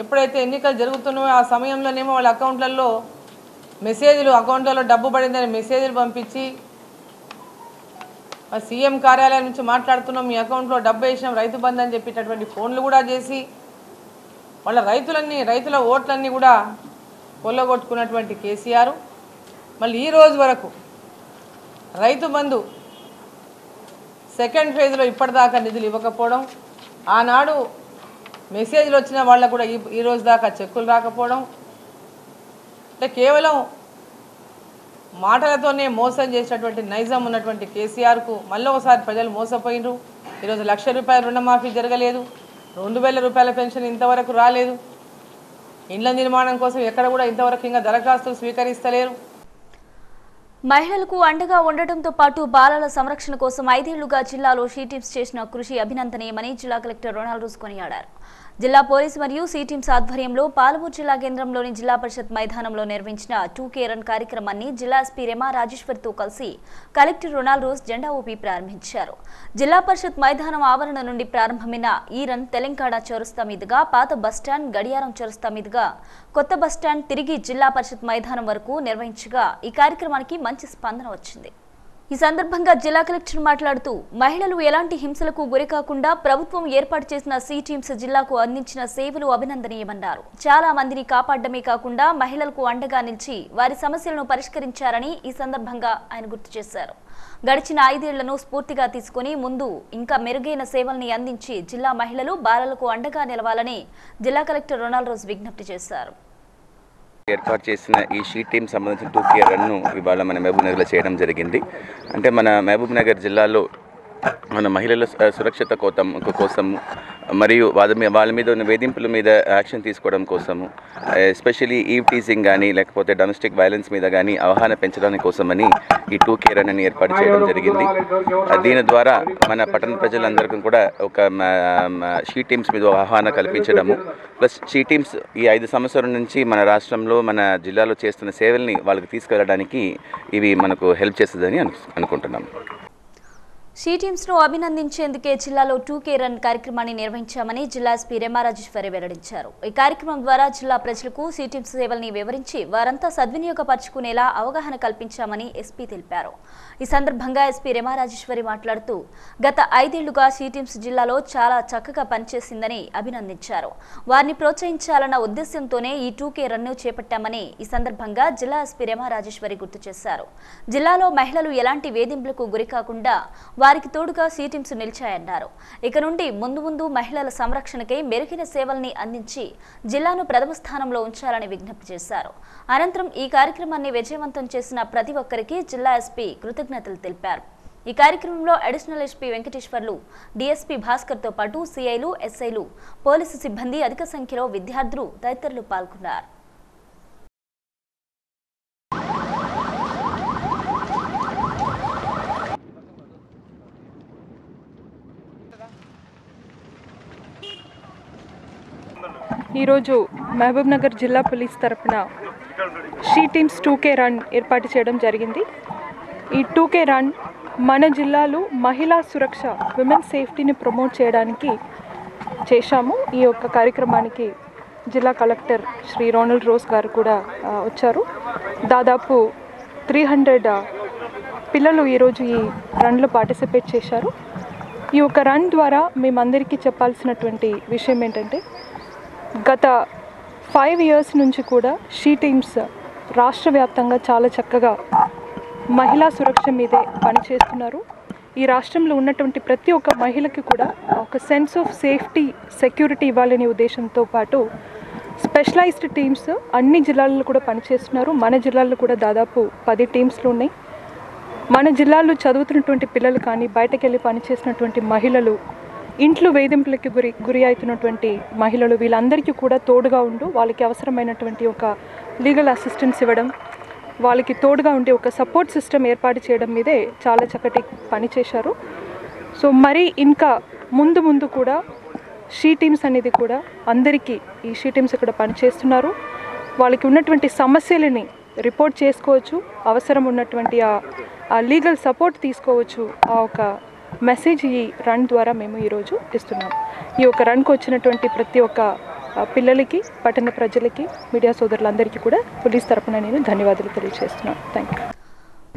Speaker 5: ఎప్పుడైతే ఎన్నికలు జరుగుతున్నాయో ఆ సమయంలోనేమో వాళ్ళ అకౌంట్లలో మెసేజ్లు, అకౌంట్లలో డబ్బు పడిందని మెసేజ్లు పంపించి సీఎం కార్యాలయం నుంచి మాట్లాడుతున్నాం, మీ అకౌంట్లో డబ్బు వేసాం, రైతు బంధు అని చెప్పేటటువంటి ఫోన్లు కూడా చేసి వాళ్ళ రైతుల ఓట్లన్నీ కూడా కొల్లగొట్టుకున్నటువంటి కేసీఆర్ మళ్ళీ ఈ రోజు వరకు రైతు బంధు సెకండ్ ఫేజ్లో ఇప్పటిదాకా నిధులు ఇవ్వకపోవడం, ఆనాడు మెసేజ్లు వచ్చిన వాళ్ళకు కూడా ఈ రోజు దాకా చెక్కులు రాకపోవడం, అంటే కేవలం మాటలతోనే మోసం చేసినటువంటి నైజం ఉన్నటువంటి కేసీఆర్కు మళ్ళీ ఒకసారి ప్రజలు మోసపోయినరు. ఈరోజు ₹1,00,000 రుణమాఫీ జరగలేదు, 2,000 రూపాయల పెన్షన్ ఇంతవరకు రాలేదు, ఇండ్ల నిర్మాణం కోసం ఎక్కడ కూడా ఇంతవరకు ఇంకా దరఖాస్తులు స్వీకరిస్తలేరు.
Speaker 1: మహిళలకు అండగా ఉండటంతో పాటు బాలల సంరక్షణ కోసం 5 ఏళ్లుగా జిల్లాలో షీటీమ్స్ చేసిన కృషి అభినందనీయమని జిల్లా కలెక్టర్ రొనాల్డ్ రోజ్ కొనియాడారు. జిల్లా పోలీసు మరియు షీటీమ్స్ ఆధ్వర్యంలో పాలమూరు జిల్లా కేంద్రంలోని జిల్లా పరిషత్ మైదానంలో నిర్వహించిన 2K రన్ కార్యక్రమాన్ని జిల్లా ఎస్పీ రెమా రాజేశ్వరితో కలిసి కలెక్టర్ రొనాల్డ్ రోజ్ జెండా ఊపి ప్రారంభించారు. జిల్లా పరిషత్ మైదానం ఆవరణ నుండి ప్రారంభమైన ఈ రన్ తెలంగాణ చౌరస్తా మీదుగా పాత బస్టాండ్, గడియారం చౌరస్తా మీదుగా కొత్త బస్టాండ్ తిరిగి జిల్లా పరిషత్ మైదానం వరకు నిర్వహించగా ఈ కార్యక్రమానికి మంచి స్పందన వచ్చింది. ఈ సందర్భంగా జిల్లా కలెక్టర్ మాట్లాడుతూ మహిళలు ఎలాంటి హింసలకు గురికాకుండా ప్రభుత్వం ఏర్పాటు చేసిన టీమ్స్ జిల్లాకు అందించిన సేవలు అభినందనీయమన్నారు. చాలా మందిని కాపాడమే కాకుండా మహిళలకు అండగా నిలిచి వారి సమస్యలను పరిష్కరించారని ఈ సందర్భంగా ఆయన గుర్తు చేశారు. గడిచిన 5 ఏళ్లను స్ఫూర్తిగా తీసుకుని ముందు ఇంకా మెరుగైన సేవల్ని అందించి జిల్లా మహిళలు, బాలలకు అండగా నిలవాలని జిల్లా కలెక్టర్ రొనాల్డ్ రోజ్ విజ్ఞప్తి చేశారు.
Speaker 3: ఏర్పాటు చేసిన ఈ షీట్ టీమ్ సంబంధించిన 2K రన్ను ఇవాళ మన మహబూబ్ నగర్లో చేయడం జరిగింది. అంటే మన మహబూబ్ నగర్ జిల్లాలో మన మహిళల సురక్షిత కోసం మరియు వాళ్ళ మీద ఉన్న వేధింపుల మీద యాక్షన్ తీసుకోవడం కోసము, ఎస్పెషల్లీ ఈవ్ టీజింగ్ కానీ లేకపోతే డొమెస్టిక్ వైలెన్స్ మీద కానీ అవగాహన పెంచడానికి కోసమని ఈ 2K రన్ అని ఏర్పాటు చేయడం జరిగింది. దీని ద్వారా మన పట్టణ ప్రజలందరికీ కూడా ఒక షీట్ టీమ్స్ మీద అవగాహన కల్పించడము, ప్లస్ షీట్ టీమ్స్ ఈ 5 సంవత్సరాల నుంచి మన రాష్ట్రంలో మన జిల్లాలో చేస్తున్న సేవల్ని వాళ్ళకి తీసుకెళ్ళడానికి ఇవి మనకు హెల్ప్ చేస్తుందని అనుకుంటున్నాం.
Speaker 1: షీటీమ్స్ ను అభినందించేందుకే జిల్లాలో 2K రన్ కార్యక్రమాన్ని నిర్వహించామని జిల్లా ఎస్పీ రెమా రాజేశ్వరి వెల్లడించారు. ఈ కార్యక్రమం ద్వారా జిల్లా ప్రజలకు షీటీమ్స్ సేవల్ని వివరించి వారంతా సద్వినియోగపరుచుకునేలా అవగాహన కల్పించామని ఎస్పీ తెలిపారు. ఈ సందర్భంగా ఎస్పీ రెమా రాజేశ్వరి మాట్లాడుతూ గత 5 ఏళ్లుగా షీటీమ్స్ జిల్లాలో చాలా చక్కగా పనిచేసిందని అభినందించారు. వారిని ప్రోత్సహించాలన్న ఉద్దేశంతోనే ఈ 2K రన్ను చేపట్టామని ఈ సందర్భంగా జిల్లా ఎస్పీ రెమా రాజేశ్వరి గుర్తు చేశారు. జిల్లాలో మహిళలు ఎలాంటి వేధింపులకు గురికాకుండా వారికి తోడుగా షీటీమ్స్ నిలిచాయన్నారు. ఇక నుండి ముందు మహిళల సంరక్షణకై మెరుగైన సేవల్ని అందించి జిల్లాను ప్రథమ స్థానంలో ఉంచాలని విజ్ఞప్తి చేశారు. అనంతరం ఈ కార్యక్రమాన్ని విజయవంతం చేసిన ప్రతి ఒక్కరికి జిల్లా ఎస్పీ కృతజ్ఞతలు తెలిపారు. ఈ కార్యక్రమంలో అడిషనల్ ఎస్పీ వెంకటేశ్వర్లు, డీఎస్పీ భాస్కర్తో పాటు సిఐలు, ఎస్ఐలు, పోలీసు సిబ్బంది, అధిక సంఖ్యలో విద్యార్థులు తదితరులు పాల్గొన్నారు.
Speaker 6: ఈరోజు మహబూబ్ నగర్ జిల్లా పోలీస్ తరఫున షీటీమ్స్ 2K రన్ ఏర్పాటు చేయడం జరిగింది. ఈ 2K రన్ మన జిల్లాలో మహిళా సురక్ష, విమెన్ సేఫ్టీని ప్రమోట్ చేయడానికి చేశాము. ఈ యొక్క కార్యక్రమానికి జిల్లా కలెక్టర్ శ్రీ రొనాల్డ్ రోజ్ గారు కూడా వచ్చారు. దాదాపు 300 పిల్లలు ఈరోజు ఈ రన్లో పార్టిసిపేట్ చేశారు. ఈ యొక్క రన్ ద్వారా మేమందరికీ చెప్పాల్సినటువంటి విషయం ఏంటంటే, గత 5 ఇయర్స్ నుంచి కూడా షీటీమ్స్ రాష్ట్ర వ్యాప్తంగా చాలా చక్కగా మహిళా సురక్ష మీదే పనిచేస్తున్నారు. ఈ రాష్ట్రంలో ఉన్నటువంటి ప్రతి ఒక్క మహిళకి కూడా ఒక సెన్స్ ఆఫ్ సేఫ్టీ, సెక్యూరిటీ ఇవ్వాలనే ఉద్దేశంతో పాటు స్పెషలైజ్డ్ టీమ్స్ అన్ని జిల్లాల్లో కూడా పనిచేస్తున్నారు. మన జిల్లాల్లో కూడా దాదాపు 10 టీమ్స్లు ఉన్నాయి. మన జిల్లాలో చదువుతున్నటువంటి పిల్లలు కానీ, బయటకు వెళ్ళి పనిచేసినటువంటి మహిళలు, ఇంట్లో వేధింపులకి గురి అవుతున్నటువంటి మహిళలు, వీళ్ళందరికీ కూడా తోడుగా ఉంటూ వాళ్ళకి అవసరమైనటువంటి ఒక లీగల్ అసిస్టెన్స్ ఇవ్వడం, వాళ్ళకి తోడుగా ఉండే ఒక సపోర్ట్ సిస్టమ్ ఏర్పాటు చేయడం మీదే చాలా చక్కటి పని చేశారు. సో మరి ఇంకా ముందు కూడా షీటీమ్స్ అనేది కూడా అందరికీ ఈ షీటీమ్స్ ఇక్కడ పనిచేస్తున్నారు. వాళ్ళకి ఉన్నటువంటి సమస్యలని రిపోర్ట్ చేసుకోవచ్చు, అవసరం ఉన్నటువంటి ఆ లీగల్ సపోర్ట్ తీసుకోవచ్చు. ఆ ఒక మెసేజ్ ఈ రన్ ద్వారా మేము ఈరోజు ఇస్తున్నాం. ఈ యొక్క రన్కు వచ్చినటువంటి ప్రతి ఒక్క పిల్లలకి, పట్టణ ప్రజలకి, మీడియా సోదరులందరికీ కూడా పోలీస్ తరపున నేను ధన్యవాదాలు తెలియజేస్తున్నాను. Thank you.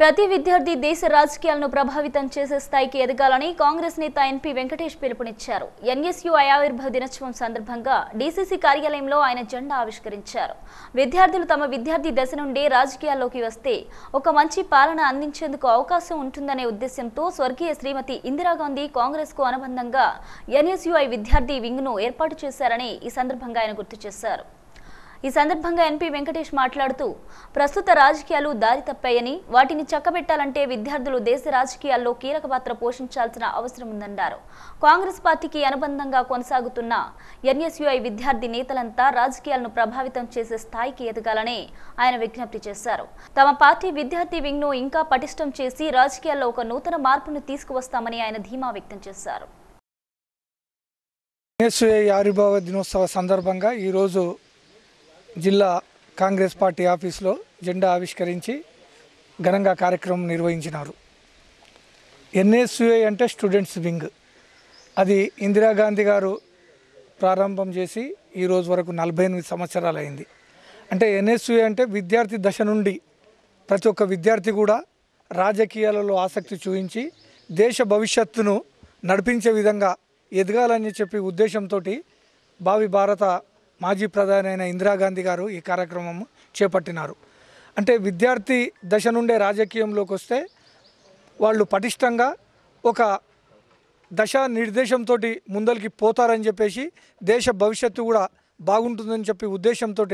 Speaker 1: ప్రతి విద్యార్థి దేశ రాజకీయాలను ప్రభావితం చేసే స్థాయికి ఎదగాలని కాంగ్రెస్ నేత ఎన్పీ వెంకటేష్ పిలుపునిచ్చారు. ఎన్ఎస్యుఐ ఆవిర్భావ దినోత్సవం సందర్భంగా డీసీసీ కార్యాలయంలో ఆయన జెండా ఆవిష్కరించారు. విద్యార్థులు తమ విద్యార్థి దశ నుండే రాజకీయాల్లోకి వస్తే ఒక మంచి పాలన అందించేందుకు అవకాశం ఉంటుందనే ఉద్దేశంతో స్వర్గీయ శ్రీమతి ఇందిరాగాంధీ కాంగ్రెస్ కు అనుబంధంగా ఎన్ఎస్యుఐ విద్యార్థి వింగ్ను ఏర్పాటు చేశారని ఈ సందర్భంగా ఆయన గుర్తు చేశారు. ఈ సందర్భంగా ఎన్పీ వెంకటేష్ మాట్లాడుతూ ప్రస్తుత రాజకీయాలు దారి తప్పాయని, వాటిని చక్కబెట్టాలంటే విద్యార్థులు దేశ రాజకీయాల్లో కీలక పాత్ర పోషించాల్సిన అవసరం ఉందన్నారు. కాంగ్రెస్ పార్టీకి అనుబంధంగా కొనసాగుతున్న ఎన్ఎస్యుఐ విద్యార్థి నేతలంతా రాజకీయాలను ప్రభావితం చేసే స్థాయికి ఎదగాలని ఆయన విజ్ఞప్తి చేశారు. తమ పార్టీ విద్యార్థి వింగ్ను ఇంకా పటిష్టం చేసి రాజకీయాల్లో ఒక నూతన మార్పును తీసుకువస్తామని ఆయన ధీమా వ్యక్తం చేశారు.
Speaker 7: ఎన్ఎస్యుఐ ఆవిర్భావ దినోత్సవ సందర్భంగా ఈరోజు జిల్లా కాంగ్రెస్ పార్టీ ఆఫీస్లో జెండా ఆవిష్కరించి ఘనంగా కార్యక్రమం నిర్వహించినారు. ఎన్ఎస్యుఐ అంటే స్టూడెంట్స్ వింగ్. అది ఇందిరాగాంధీ గారు ప్రారంభం చేసి ఈరోజు వరకు 48 సంవత్సరాలు అయింది. అంటే ఎన్ఎస్యుఐ అంటే విద్యార్థి దశ నుండి ప్రతి ఒక్క విద్యార్థి కూడా రాజకీయాలలో ఆసక్తి చూపించి దేశ భవిష్యత్తును నడిపించే విధంగా ఎదగాలని చెప్పి ఉద్దేశంతో భావి భారత మాజీ ప్రధాని అయిన ఇందిరాగాంధీ గారు ఈ కార్యక్రమం చేపట్టినారు. అంటే విద్యార్థి దశ నుండే రాజకీయంలోకి వస్తే వాళ్ళు పటిష్టంగా ఒక దశ నిర్దేశంతో ముందరికి పోతారని చెప్పేసి దేశ భవిష్యత్తు కూడా బాగుంటుందని చెప్పి ఉద్దేశంతో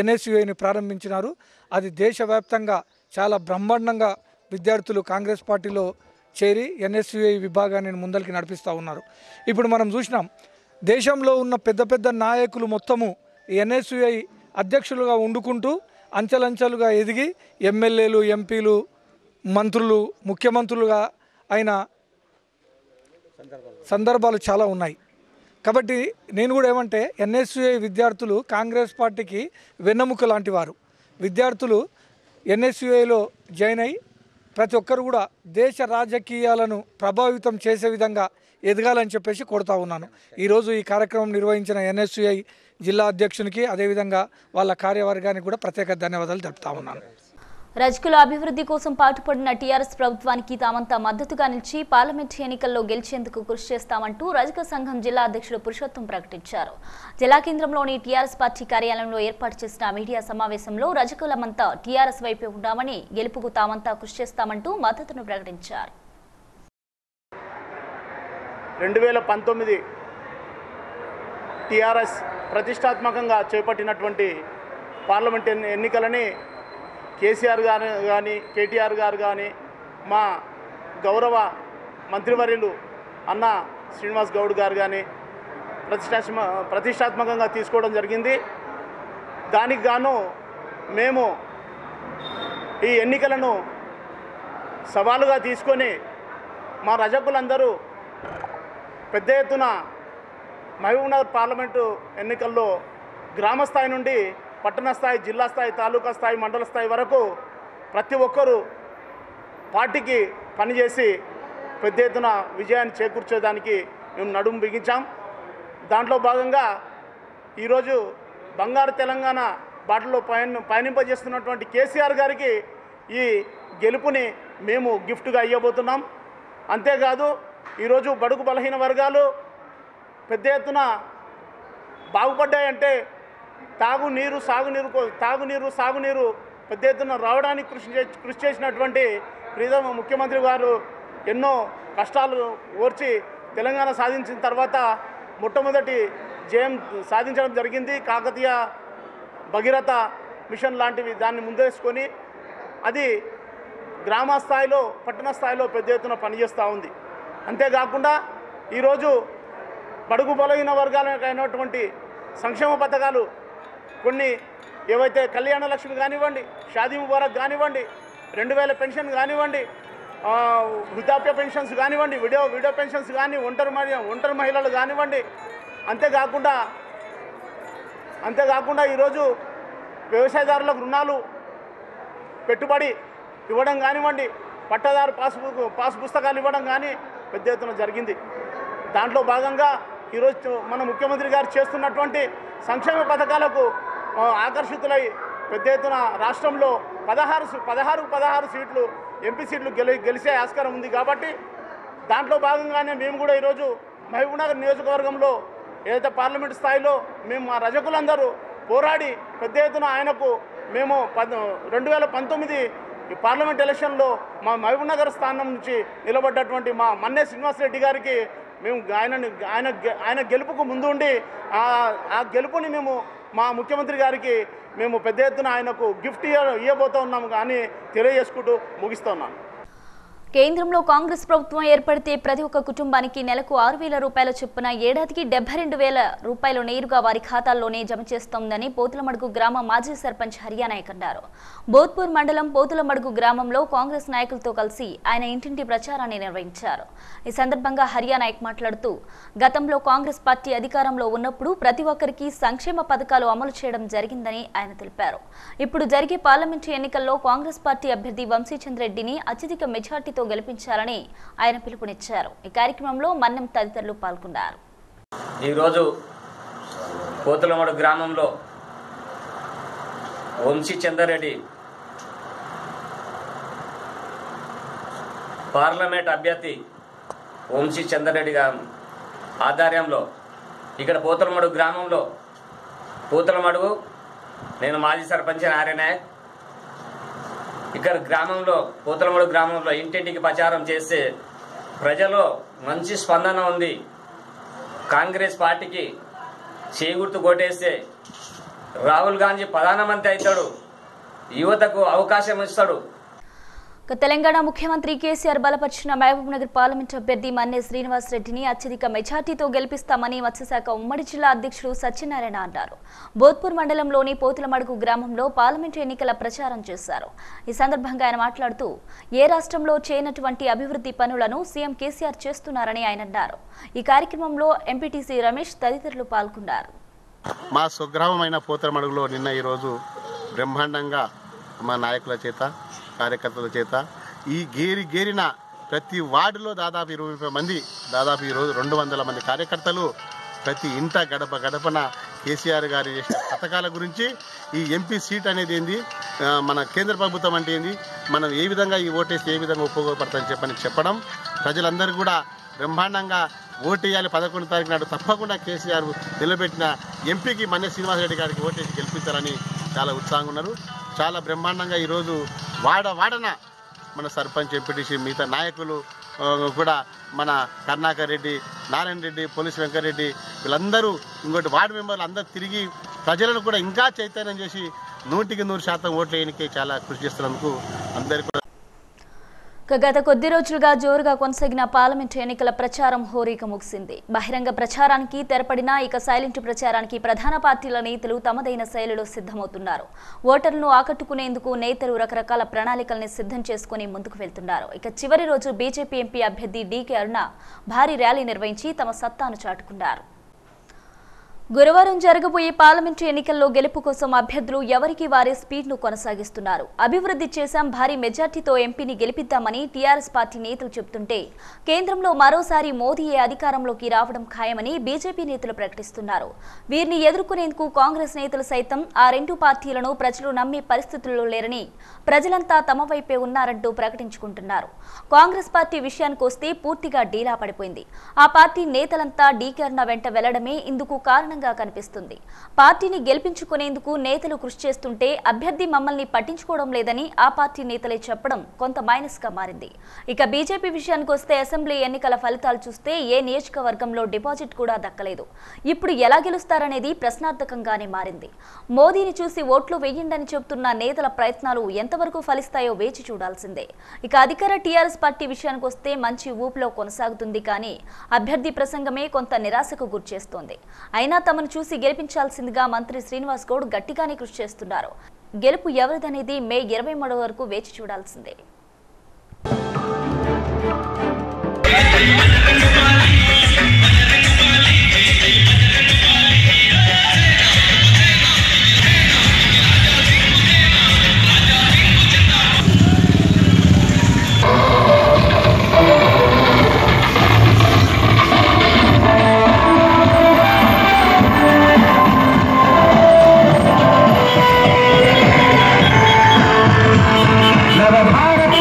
Speaker 7: ఎన్ఎస్యుఐని ప్రారంభించినారు. అది దేశవ్యాప్తంగా చాలా బ్రహ్మాండంగా విద్యార్థులు కాంగ్రెస్ పార్టీలో చేరి ఎన్ఎస్యుఐ విభాగాన్ని ముందరికి నడిపిస్తూ ఉన్నారు. ఇప్పుడు మనం చూసినాం, దేశంలో ఉన్న పెద్ద పెద్ద నాయకులు మొత్తము ఎన్ఎస్యుఐ అధ్యక్షులుగా వండుకుంటూ అంచెలంచెలుగా ఎదిగి ఎమ్మెల్యేలు, ఎంపీలు, మంత్రులు, ముఖ్యమంత్రులుగా అయిన సందర్భాలు చాలా ఉన్నాయి. కాబట్టి నేను కూడా ఏమంటే ఎన్ఎస్యుఐ విద్యార్థులు కాంగ్రెస్ పార్టీకి వెన్నెముక లాంటి వారు. విద్యార్థులు ఎన్ఎస్యుఐలో జాయిన్ అయ్యి ప్రతి ఒక్కరు కూడా దేశ రాజకీయాలను ప్రభావితం చేసే విధంగా ఎదగాలని చెప్పేసి కోరుతా ఉన్నాను. ఈరోజు ఈ కార్యక్రమం నిర్వహించిన ఎన్ఎస్యుఐ జిల్లా అధ్యక్షునికి అదేవిధంగా వాళ్ళ కార్యవర్గానికి కూడా ప్రత్యేక ధన్యవాదాలు తెలుపుతా ఉన్నాను.
Speaker 1: రజకుల అభివృద్ధి కోసం పాటుపడిన టీఆర్ఎస్ ప్రభుత్వానికి తామంతా మద్దతుగా నిలిచి పార్లమెంట్ ఎన్నికల్లో గెలిచేందుకు కృషి చేస్తామంటూ రజక సంఘం జిల్లా అధ్యక్షుడు పురుషోత్తం ప్రకటించారు. జిల్లా కేంద్రంలోని టీఆర్ఎస్ పార్టీ కార్యాలయంలో ఏర్పాటు చేసిన మీడియా సమావేశంలో రజకులమంతా టీఆర్ఎస్ వైపే ఉన్నామని, గెలుపుకు తామంతా కృషి చేస్తామంటూ మద్దతును ప్రకటించారు.
Speaker 8: 2019 టీఆర్ఎస్ ప్రతిష్టాత్మకంగా చేపట్టినటువంటి పార్లమెంట్ ఎన్నికలని కేసీఆర్ గారు కానీ, కేటీఆర్ గారు కానీ, మా గౌరవ మంత్రివర్యులు అన్న శ్రీనివాస్ గౌడ్ గారు కానీ ప్రతిష్టాత్మకంగా తీసుకోవడం జరిగింది. దానికి గాను మేము ఈ ఎన్నికలను సవాలుగా తీసుకొని మా రజకులందరూ పెద్ద ఎత్తున మహబూబ్నగర్ పార్లమెంటు ఎన్నికల్లో గ్రామ స్థాయి నుండి పట్టణ స్థాయి, జిల్లా స్థాయి, తాలూకా స్థాయి, మండల స్థాయి వరకు ప్రతి ఒక్కరూ పార్టీకి పనిచేసి పెద్ద ఎత్తున విజయాన్ని చేకూర్చేదానికి మేము నడుము బిగించాం. దాంట్లో భాగంగా ఈరోజు బంగారు తెలంగాణ బాటలో పయనింపజేస్తున్నటువంటి కేసీఆర్ గారికి ఈ గెలుపుని మేము గిఫ్ట్గా ఇవ్వబోతున్నాం. అంతేకాదు ఈరోజు బడుగు బలహీన వర్గాలు పెద్ద ఎత్తున బాగుపడ్డాయంటే తాగునీరు, సాగునీరు పెద్ద ఎత్తున రావడానికి కృషి చేసినటువంటి ప్రియతమ ముఖ్యమంత్రి గారు ఎన్నో కష్టాలు ఓర్చి తెలంగాణ సాధించిన తర్వాత మొట్టమొదటి జయం సాధించడం జరిగింది. కాకతీయ భగీరథ మిషన్ లాంటివి దాన్ని ముందేసుకొని అది గ్రామ స్థాయిలో, పట్టణ స్థాయిలో పెద్ద ఎత్తున పనిచేస్తూ ఉంది. అంతేకాకుండా ఈరోజు బడుగు బలహీన వర్గాలకైనటువంటి సంక్షేమ పథకాలు కొన్ని ఏవైతే కళ్యాణ లక్ష్మి కానివ్వండి, షాదీ ముబారక్ కానివ్వండి, 2000 పెన్షన్ కానివ్వండి, వృద్ధాప్య పెన్షన్స్ కానివ్వండి, విడో పెన్షన్స్ కానీ, ఒంటరి మహిళలు కానివ్వండి, అంతేకాకుండా ఈరోజు వ్యవసాయదారులకు రుణాలు పెట్టుబడి ఇవ్వడం కానివ్వండి, పట్టదారు పాస్ పుస్తకాలు ఇవ్వడం కానీ పెద్ద ఎత్తున జరిగింది. దాంట్లో భాగంగా ఈరోజు మన ముఖ్యమంత్రి గారు చేస్తున్నటువంటి సంక్షేమ పథకాలకు ఆకర్షితులై పెద్ద ఎత్తున రాష్ట్రంలో 16 సీట్లు ఎంపీ సీట్లు గెలిచే ఆస్కారం ఉంది. కాబట్టి దాంట్లో భాగంగానే మేము కూడా ఈరోజు మహబూబ్నగర్ నియోజకవర్గంలో ఏదైతే పార్లమెంట్ స్థాయిలో మేము మా రజకులందరూ పోరాడి పెద్ద ఎత్తున ఆయనకు మేము 2019 పార్లమెంట్ ఎలక్షన్లో మా మహబూబ్నగర్ స్థానం నుంచి నిలబడ్డటువంటి మా మన్నే శ్రీనివాసరెడ్డి గారికి మేము ఆయన గెలుపుకు ముందు ఉండి ఆ గెలుపుని మేము మా ముఖ్యమంత్రి గారికి మేము పెద్ద ఎత్తున ఆయనకు గిఫ్ట్ ఇవ్వబోతూ ఉన్నాము అని తెలియజేసుకుంటూ ముగిస్తూ ఉన్నాను.
Speaker 1: కేంద్రంలో కాంగ్రెస్ ప్రభుత్వం ఏర్పడితే ప్రతి ఒక్క కుటుంబానికి నెలకు 6,000 రూపాయల చొప్పున ఏడాదికి 72,000 రూపాయలు నేరుగా వారి ఖాతాల్లోనే జమ చేస్తోందని పోతులమడుగు గ్రామ మాజీ సర్పంచ్ హరియానాయక్ అన్నారు. బోధ్పూర్ మండలం పోతులమడుగు గ్రామంలో కాంగ్రెస్ నాయకులతో కలిసి ఆయన ఇంటింటి ప్రచారాన్ని నిర్వహించారు. ఈ సందర్భంగా హరియానాయక్ మాట్లాడుతూ గతంలో కాంగ్రెస్ పార్టీ అధికారంలో ఉన్నప్పుడు ప్రతి ఒక్కరికి సంక్షేమ పథకాలు అమలు చేయడం జరిగిందని ఆయన తెలిపారు. ఇప్పుడు జరిగే పార్లమెంటు ఎన్నికల్లో కాంగ్రెస్ పార్టీ అభ్యర్థి వంశీచంద్రెడ్డిని అత్యధిక మెజార్టీతో గెలిపించాలని ఆయన పిలుపునిచ్చారు. ఈ కార్యక్రమంలో మన్నం తదితరులు పాల్గొన్నారు.
Speaker 9: ఈరోజు పోతులమడు గ్రామంలో వంశీచంద్రెడ్డి పార్లమెంట్ అభ్యర్థి వంశీచంద్రెడ్డి గారి ఆధ్వర్యంలో ఇక్కడ పోతులమడుగు గ్రామంలో పోతులమడుగు నేను మాజీ సర్పంచ్ నారాయణనాయక్ ఇక్కడ గ్రామంలో పోతులమడుగు గ్రామంలో ఇంటింటికి ప్రచారం చేస్తే ప్రజల్లో మంచి స్పందన ఉంది. కాంగ్రెస్ పార్టీకి చేగుర్తు కొట్టేస్తే రాహుల్ గాంధీ ప్రధానమంత్రి అవుతాడు, యువతకు అవకాశం ఇస్తాడు.
Speaker 1: తెలంగాణ ముఖ్యమంత్రి కేసీఆర్ బలపరిచిన మహబూబ్నగర్ పార్లమెంట్ అభ్యర్థి మన్నే శ్రీనివాసరెడ్డిని అత్యధిక మెజార్టీతో గెలిపిస్తామని మత్స్యశాఖ ఉమ్మడి జిల్లా అధ్యక్షుడు సత్యనారాయణ అన్నారు. బోధ్పూర్ మండలంలోని పోతులమడుగు గ్రామంలో పార్లమెంటు ఎన్నికల ప్రచారం చేశారు. ఈ సందర్భంగా ఆయన మాట్లాడుతూ ఏ రాష్ట్రంలో చేయనటువంటి అభివృద్ధి పనులను సీఎం కేసీఆర్ చేస్తున్నారని ఆయన అన్నారు. ఈ కార్యక్రమంలో ఎంపీటీసీ రమేష్ తదితరులు పాల్గొన్నారు.
Speaker 10: మా స్వగ్రామమైన పోతులమడుగులో నిన్న ఈరోజు బ్రహ్మాండంగా మా నాయకుల చేత కార్యకర్తల చేత ఈ గేరిన ప్రతి వార్డులో దాదాపు 20 మంది దాదాపు ఈరోజు 200 మంది కార్యకర్తలు ప్రతి ఇంట గడపన కేసీఆర్ గారు చేసిన పథకాల గురించి ఈ ఎంపీ సీట్ అనేది ఏంది, మన కేంద్ర ప్రభుత్వం అంటే ఏంది, మనం ఏ విధంగా ఈ ఓటేసి ఏ విధంగా ఉపయోగపడతామని చెప్పడం, ప్రజలందరూ కూడా బ్రహ్మాండంగా ఓటేయాలి 11 తారీఖు నాడు తప్పకుండా కేసీఆర్ నిలబెట్టిన ఎంపీకి మన్నే శ్రీనివాసరెడ్డి గారికి ఓటేసి గెలిపించాలని చాలా ఉత్సాహంగా ఉన్నారు. చాలా బ్రహ్మాండంగా ఈరోజు వాడన మన సర్పంచ్ ఎంపీటీసీ మిగతా నాయకులు కూడా మన కరుణాకర్ రెడ్డి, నారాయణ రెడ్డి, పోలీస్ వెంకరెడ్డి వీళ్ళందరూ ఇంకోటి వార్డు మెంబర్లు అందరూ తిరిగి ప్రజలను కూడా ఇంకా చైతన్యం చేసి 100% ఓట్లు వేయడానికి చాలా కృషి చేస్తున్నందుకు అందరికీ.
Speaker 1: గత కొద్ది రోజులుగా జోరుగా కొనసాగిన పార్లమెంటు ఎన్నికల ప్రచారం హోరీగా ముగిసింది. బహిరంగ ప్రచారానికి తెరపడినా ఇక సైలెంట్ ప్రచారానికి ప్రధాన పార్టీల నేతలు తమదైన శైలిలో సిద్ధమవుతున్నారు. ఓటర్లను ఆకట్టుకునేందుకు నేతలు రకరకాల ప్రణాళికల్ని సిద్ధం చేసుకుని ముందుకు వెళ్తున్నారు. ఇక చివరి రోజు బీజేపీ ఎంపీ అభ్యర్థి డీకే అరుణ భారీ ర్యాలీ నిర్వహించి తమ సత్తాను చాటుకున్నారు. గురువారం జరగబోయే పార్లమెంటు ఎన్నికల్లో గెలుపు కోసం అభ్యర్థులు ఎవరికి వారే స్పీడ్ను కొనసాగిస్తున్నారు. అభివృద్ధి చేశాం, భారీ మెజార్టీతో ఎంపీని గెలిపిద్దామని టీఆర్ఎస్ పార్టీ నేతలు చెబుతుంటే కేంద్రంలో మరోసారి మోదీయే అధికారంలోకి రావడం ఖాయమని బీజేపీ నేతలు ప్రకటిస్తున్నారు. వీరిని ఎదుర్కొనేందుకు కాంగ్రెస్ నేతలు సైతం ఆ రెండు పార్టీలను ప్రజలు నమ్మే పరిస్థితుల్లో లేరని, ప్రజలంతా తమ వైపే ఉన్నారంటూ ప్రకటించుకుంటున్నారు. కాంగ్రెస్ పార్టీ విషయానికి వస్తే పూర్తిగా డీలా పడిపోయింది. ఆ పార్టీ నేతలంతా డీకే అరుణ వెంట వెళ్లడమే ఇందుకు కారణం కనిపిస్తుంది. పార్టీని గెలిపించుకునేందుకు నేతలు కృషి చేస్తుంటే అభ్యర్థి మమ్మల్ని పట్టించుకోవడం లేదని ఆ పార్టీ నేతలే చెప్పడం కొంత మైనస్ గా మారింది. ఇక బీజేపీ విషయానికి వస్తే అసెంబ్లీ ఎన్నికల ఫలితాలు చూస్తే ఏ నియోజకవర్గంలో డిపాజిట్ కూడా దక్కలేదు. ఇప్పుడు ఎలా గెలుస్తారనేది ప్రశ్నార్థకంగానే మారింది. మోదీని చూసి ఓట్లు వేయండని చెబుతున్న నేతల ప్రయత్నాలు ఎంతవరకు ఫలిస్తాయో వేచి చూడాల్సిందే. ఇక అధికార టీఆర్ఎస్ పార్టీ విషయానికి వస్తే మంచి ఊపులో కొనసాగుతుంది, కానీ అభ్యర్థి ప్రసంగమే కొంత నిరాశకు గురిచేస్తోంది. అయినా తమను చూసి గెలిపించాల్సిందిగా మంత్రి శ్రీనివాస్ గౌడ్ గట్టిగానే కృషి చేస్తున్నారు. గెలుపు ఎవరిదనేది మే 23 వరకు వేచి చూడాల్సిందే.
Speaker 11: भारत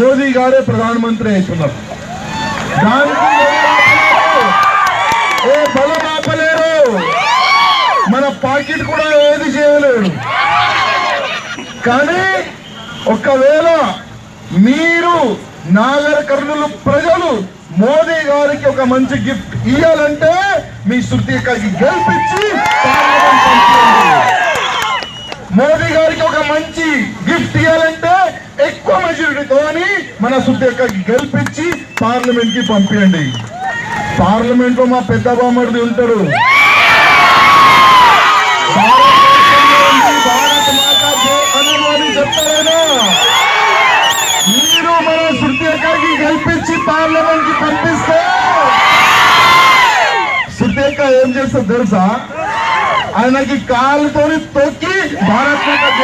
Speaker 11: మోదీ గారే ప్రధానమంత్రి అవుతున్నారు. దానికి ఏ బలం ఆపలేరు, మన పాకెట్ కూడా ఏది చేయలేరు. కానీ ఒకవేళ మీరు నాగర్ కర్నూలు ప్రజలు మోదీ గారికి ఒక మంచి గిఫ్ట్ ఇవ్వాలంటే మీ శృతి అక్కకి గెలిపించి మోదీ గారికి ఒక మంచి గిఫ్ట్ ఇవ్వాలంటే ఎక్కువ మెజారిటీతో మన శృతి అక్కకి గెలిపించి పార్లమెంట్ కి పంపించండి. పార్లమెంట్ లో మా పెద్ద బామ్మడిది ఉంటాడు. భారత మాత అని చెప్తారైనా మీరు మన శృతి అక్కకి గెలిపించి పార్లమెంట్ కి పంపిస్తే శృతి అక్క ఏం చేస్తారు తెలుసా? ఆయనకి కాళ్ళతో తొక్కి భారత్ మాత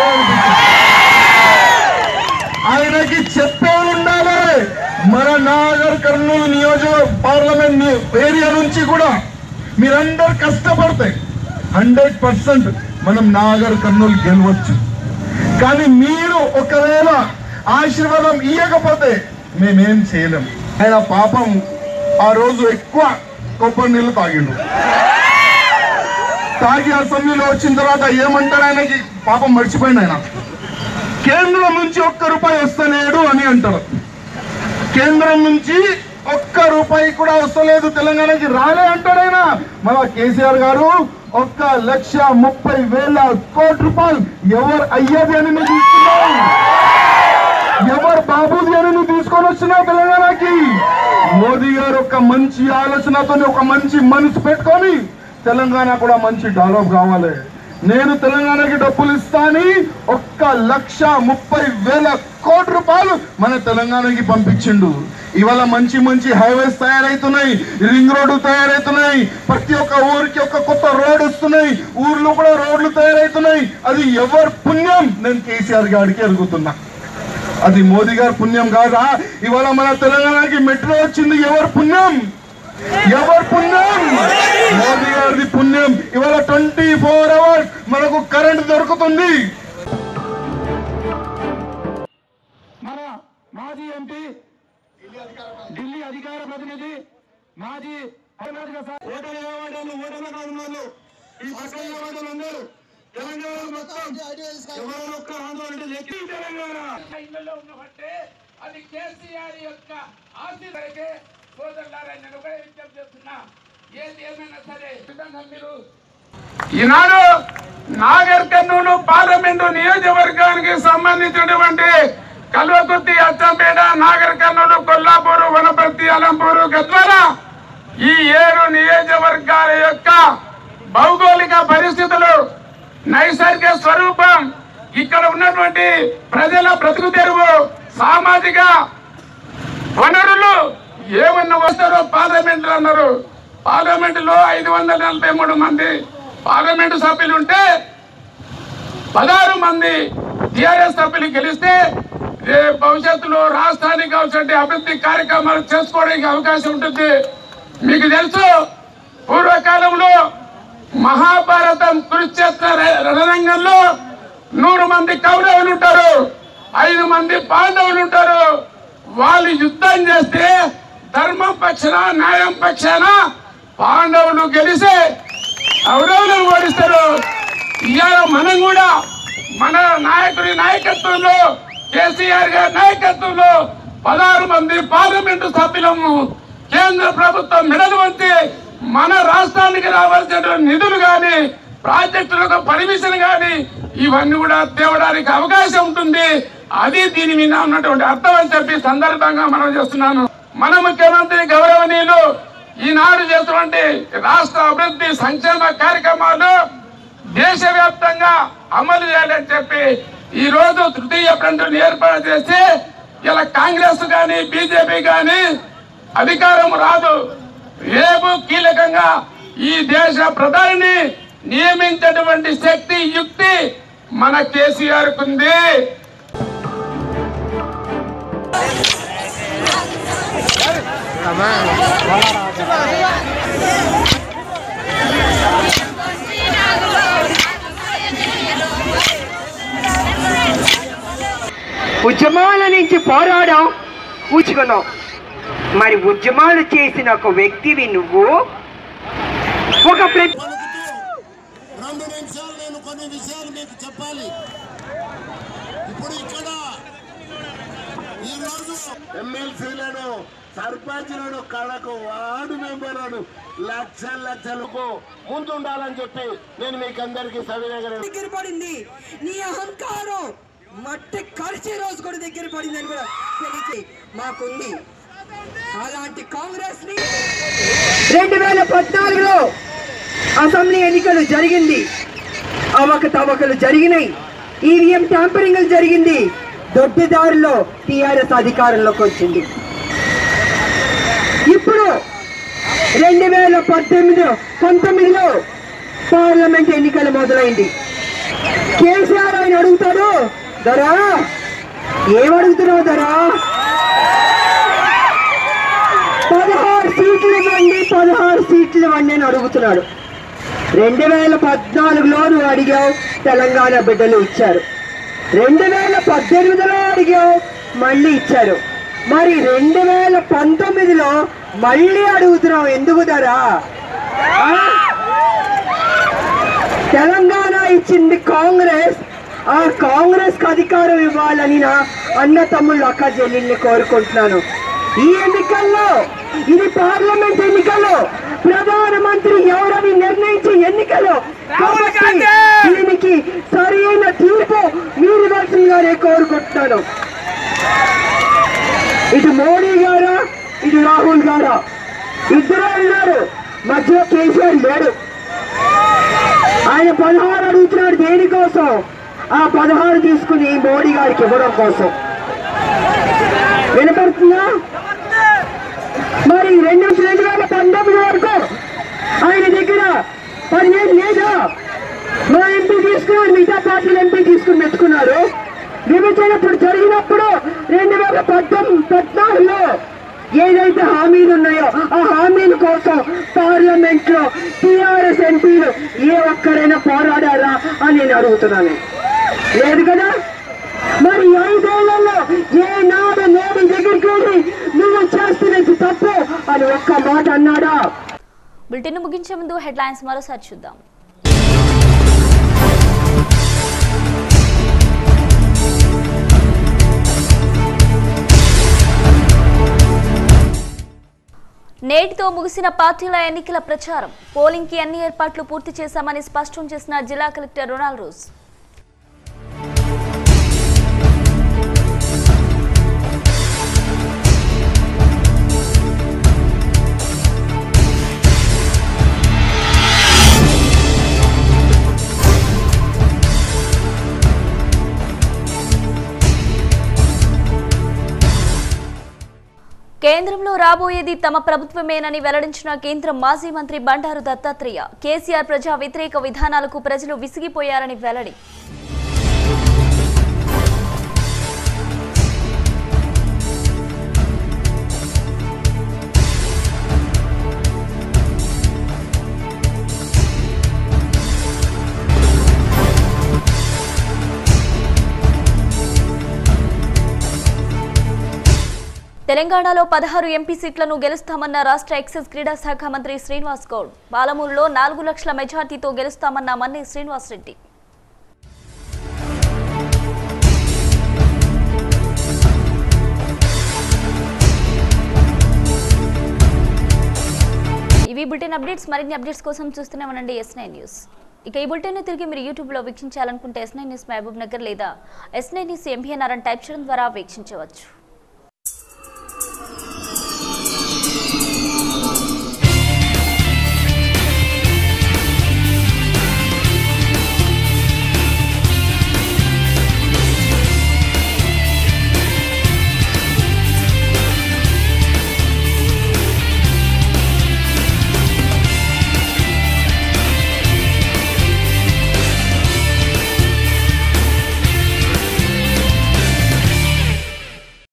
Speaker 11: ఆయనకి చెప్పే ఉండాలి. మన నాగర్ కర్నూలు నియోజక పార్లమెంట్ ఏరియా నుంచి కూడా మీరందరూ కష్టపడితే 100% మనం నాగర్ కర్నూలు గెలవచ్చు. కానీ మీరు ఒకవేళ ఆశీర్వాదం ఇవ్వకపోతే మేమేం చేయలేం. ఆయన పాపం ఆ రోజు ఎక్కువ కొబ్బరి నీళ్ళు తాగిండు. తాగి అసెంబ్లీలో వచ్చిన తర్వాత ఏమంటాడు? ఆయనకి పాపం మర్చిపోయింది. ఆయన కేంద్రం నుంచి ₹1 వస్తలేడు అని అంటారు. కేంద్రం నుంచి ₹1 కూడా వస్తలేదు, తెలంగాణకి రాలే అంటాడు ఆయన. మన కేసీఆర్ గారు 1,30,000 కోట్ల రూపాయలు ఎవరు అయ్యేది అని నువ్వు తీసుకున్నావు, ఎవరు బాబుది అని నువ్వు తీసుకొని వచ్చినావు తెలంగాణకి. మోదీ గారు ఒక మంచి ఆలోచనతో ఒక మంచి మనసు పెట్టుకొని తెలంగాణ కూడా మంచి డెవలప్ కావాలి. నేను తెలంగాణకి డబ్బులు ఇస్తాను 1,30,000 కోట్ల రూపాయలు మన తెలంగాణకి పంపించిండు. ఇవాళ మంచి మంచి హైవేస్ తయారైతున్నాయి, రింగ్ రోడ్డు తయారైతున్నాయి, ప్రతి ఒక్క ఊరికి ఒక కొత్త రోడ్ వస్తున్నాయి, ఊర్లో కూడా రోడ్లు తయారైతున్నాయి. అది ఎవరు పుణ్యం? నేను కేసీఆర్ గారికి అడుగుతున్నా. అది మోదీ గారి పుణ్యం కాదా? ఇవాళ మన తెలంగాణకి మెట్రో వచ్చింది ఎవరు పుణ్యం? ఎవరు పుణ్యం? మోదీ గారిది పుణ్యం. ఇవాళ 24 hours మనకు కరెంట్ దొరుకుతుంది.
Speaker 12: మన మాజీ ఎంపీ, ఢిల్లీ అధికార ప్రతినిధి, మాజీ ఈ అందరూ తెలంగాణ మొత్తం ఎవరో ఒక్క ఆందోళన తెలంగాణ ఇళ్లలో ఉన్నబట్టే అది కేసీఆర్ యొక్క ఆశీర్వదికే సోదరులారా నేను ఒకటే విజ్ఞప్తి చేస్తున్నా. ఏది ఏమైనా సరే విధంగా మీరు ఈనాడు నాగర్ కర్నూలు పార్లమెంటు నియోజకవర్గానికి సంబంధించినటువంటి కల్వకుర్తి, అచ్చంపేట, నాగర్ కర్నూలు, కొల్లాపూరు, వనపర్తి, అలంపూరు, గద్వాల ఈ 7 నియోజకవర్గాల యొక్క భౌగోళిక పరిస్థితులు, నైసర్గిక స్వరూపం, ఇక్కడ ఉన్నటువంటి ప్రజల బ్రతుకు తెరువు, సామాజిక వనరులు ఏమన్నా వస్తారో పార్లమెంట్ అన్నారు. పార్లమెంటులో 543 మంది పార్లమెంటు సభ్యులు ఉంటే 16 మంది టిఆర్ఎస్ సభ్యులు గెలిస్తే భవిష్యత్తులో రాష్ట్రానికి కావాల్సిన అభివృద్ధి కార్యక్రమాలు చేసుకోవడానికి అవకాశం ఉంటుంది. మీకు తెలుసు, పూర్వకాలంలో మహాభారతం కురుక్షేత్ర రణరంగంలో 100 మంది కౌరవులు ఉంటారు, 5 మంది పాండవులు ఉంటారు. వాళ్ళు యుద్ధం చేస్తే ధర్మం పక్షాన, న్యాయం పక్షాన పాండవులు గెలిస్తే కౌరవులను ఓడిస్తారు. ఇవాళ మనం కూడా మన నాయకుడి నాయకత్వంలో, కేసీఆర్ గారి నాయకత్వంలో 16 మంది పార్లమెంటు సభ్యులము కేంద్ర ప్రభుత్వం మెడలు వంచి మన రాష్ట్రానికి రావాల్సిన నిధులు కానీ, ప్రాజెక్టులకు పర్మిషన్ కానీ ఇవన్నీ కూడా తేవడానికి అవకాశం ఉంటుంది. అది దీని మీద ఉన్నటువంటి అర్థం అని చెప్పి సందర్భంగా మనం చేస్తున్నాను. మన ముఖ్యమంత్రి గౌరవనీయులు ఈనాడు చేస్తున్నటువంటి రాష్ట్ర అభివృద్ధి సంక్షేమ కార్యక్రమాలు దేశవ్యాప్తంగా అమలు చేయాలని చెప్పి ఈ రోజు తృతీయ ఫ్రంట్ను ఏర్పాటు చేసి ఇలా కాంగ్రెస్ కానీ బీజేపీ కానీ అధికారం రాదు. రేపు కీలకంగా ఈ దేశ ప్రధానిని నియమించేటువంటి శక్తి, యుక్తి మన కేసీఆర్ కుంది.
Speaker 13: ఉద్యమాల నుంచి పోరాడాం, ఊచుకున్నావు. మరి ఉద్యమాలు చేసిన ఒక వ్యక్తివి నువ్వు. ఒక
Speaker 14: 2 నిమిషాలు నేను కొన్ని విషయాలు మీకు చెప్పాలి. ఇప్పుడు ఇక్కడ ఈరోజు ఎమ్మెల్సీలను, సర్పంచ్లను, కడకు వార్డు మెంబర్లను లక్షలకు ముందు ఉండాలని చెప్పి నేను మీకు అందరికీ
Speaker 13: దగ్గర పడింది. నీ అహంకారం మట్టి కలిసే రోజు కూడా దగ్గర పడిందని కూడా తెలిసి మాకుంది. అలాంటి కాంగ్రెస్ ని 2014లో అసెంబ్లీ ఎన్నికలు జరిగింది, అవకతవకలు జరిగినాయి, ఈవీఎం ట్యాంపరింగ్ జరిగింది, దొడ్డిదారులో టీఆర్ఎస్ అధికారంలోకి వచ్చింది. ఇప్పుడు 2019లో పార్లమెంట్ ఎన్నికలు మొదలైంది. కేసీఆర్ ఆయన అడుగుతాడు, దొరా ఏమడుగుతున్నావు దొరా, 16 సీట్లు ఇవ్వండి, 16 సీట్లు ఇవ్వండి అని అడుగుతున్నాడు. 2014లో నువ్వు అడిగావు, తెలంగాణ బిడ్డలు ఇచ్చారు. 2018లో అడిగావు, మళ్ళీ ఇచ్చారు. మరి 2019లో మళ్ళీ అడుగుతున్నావు, ఎందుకు ధరా? తెలంగాణ ఇచ్చింది కాంగ్రెస్, ఆ కాంగ్రెస్ కి అధికారం ఇవ్వాలని నా అన్న తమ్ముళ్ళు అక్క చెల్లెల్ని కోరుకుంటున్నాను. ఈ ఎన్నికల్లో, ఇది పార్లమెంట్ ఎన్నికల్లో ప్రధానమంత్రి ఎవరని నిర్ణయించే ఎన్నికలు కాబట్టి దీనికి సరైన తీర్పు మీరు ఇవ్వాల్సిందిగానే కోరుకుంటున్నాను. ఇటు మోడీ గారా, ఇటు రాహుల్ గారా, ఇద్దరే ఉన్నారు, మధ్యలో కేసీఆర్ లేడు. ఆయన 16 అడుగుతున్నాడు, దేనికోసం? ఆ 16 తీసుకుని మోడీ గారికి ఇవ్వడం కోసం. వినపడుతుందా? మరి 2019 వరకు ఆయన దగ్గర 15 లేదా? మా ఎంపీ తీసుకున్నాడు, మిగతా పార్టీలు ఎంపీ తీసుకుని మెచ్చుకున్నారు. విభజన జరిగినప్పుడు 2014లో ఏదైతే హామీలు ఉన్నాయో ఆ హామీల కోసం పార్లమెంట్ లో టీఆర్ఎస్ ఎంపీలు ఏ ఒక్కరైనా పోరాడారా అని నేను అడుగుతున్నాను. లేదు కదా? మరి 5 ఏళ్లలో ఏనాడు మోడీ దగ్గరికి వెళ్ళి నువ్వు చేస్తున్నది తప్పు అని ఒక్క మాట అన్నాడా?
Speaker 1: బులెటిన్ ముగించే ముందు హెడ్లైన్స్ మరోసారి చూద్దాం. నేటితో ముగిసిన పార్టీల ఎన్నికల ప్రచారం. పోలింగ్ కి అన్ని ఏర్పాట్లు పూర్తి చేశామని స్పష్టం చేసిన జిల్లా కలెక్టర్ రొనాల్డ్ రోజ్. కేంద్రంలో రాబోయేది తమ ప్రభుత్వమేనని వెల్లడించిన కేంద్ర మాజీ మంత్రి బండారు దత్తాత్రేయ. కేసీఆర్ ప్రజా వ్యతిరేక విధానాలకు ప్రజలు విసిగిపోయారని వెల్లడి. తెలంగాణలో 16 ఎంపీ సీట్లను గెలుస్తామన్న రాష్ట్ర ఎక్సైజ్ క్రీడా శాఖ మంత్రి శ్రీనివాస్ గౌడ్. పాలమూరులో 4 లక్షల మెజార్టీతో గెలుస్తామన్న మన్నే శ్రీనివాస్ రెడ్డి. ఇవి బులెటిన్ అప్డేట్స్. మరిన్ని అప్డేట్స్ కోసం చూస్తూనే ఉండండి S9 న్యూస్. ఇక ఈ బులెటిన్ తిరిగి మీరు యూట్యూబ్లో వీక్షించాలనుకుంటే S9 న్యూస్ మహబూబ్ నగర్ లేదా S9 న్యూస్ MBNR అని టైప్ చేయడం ద్వారా వీక్షించవచ్చు.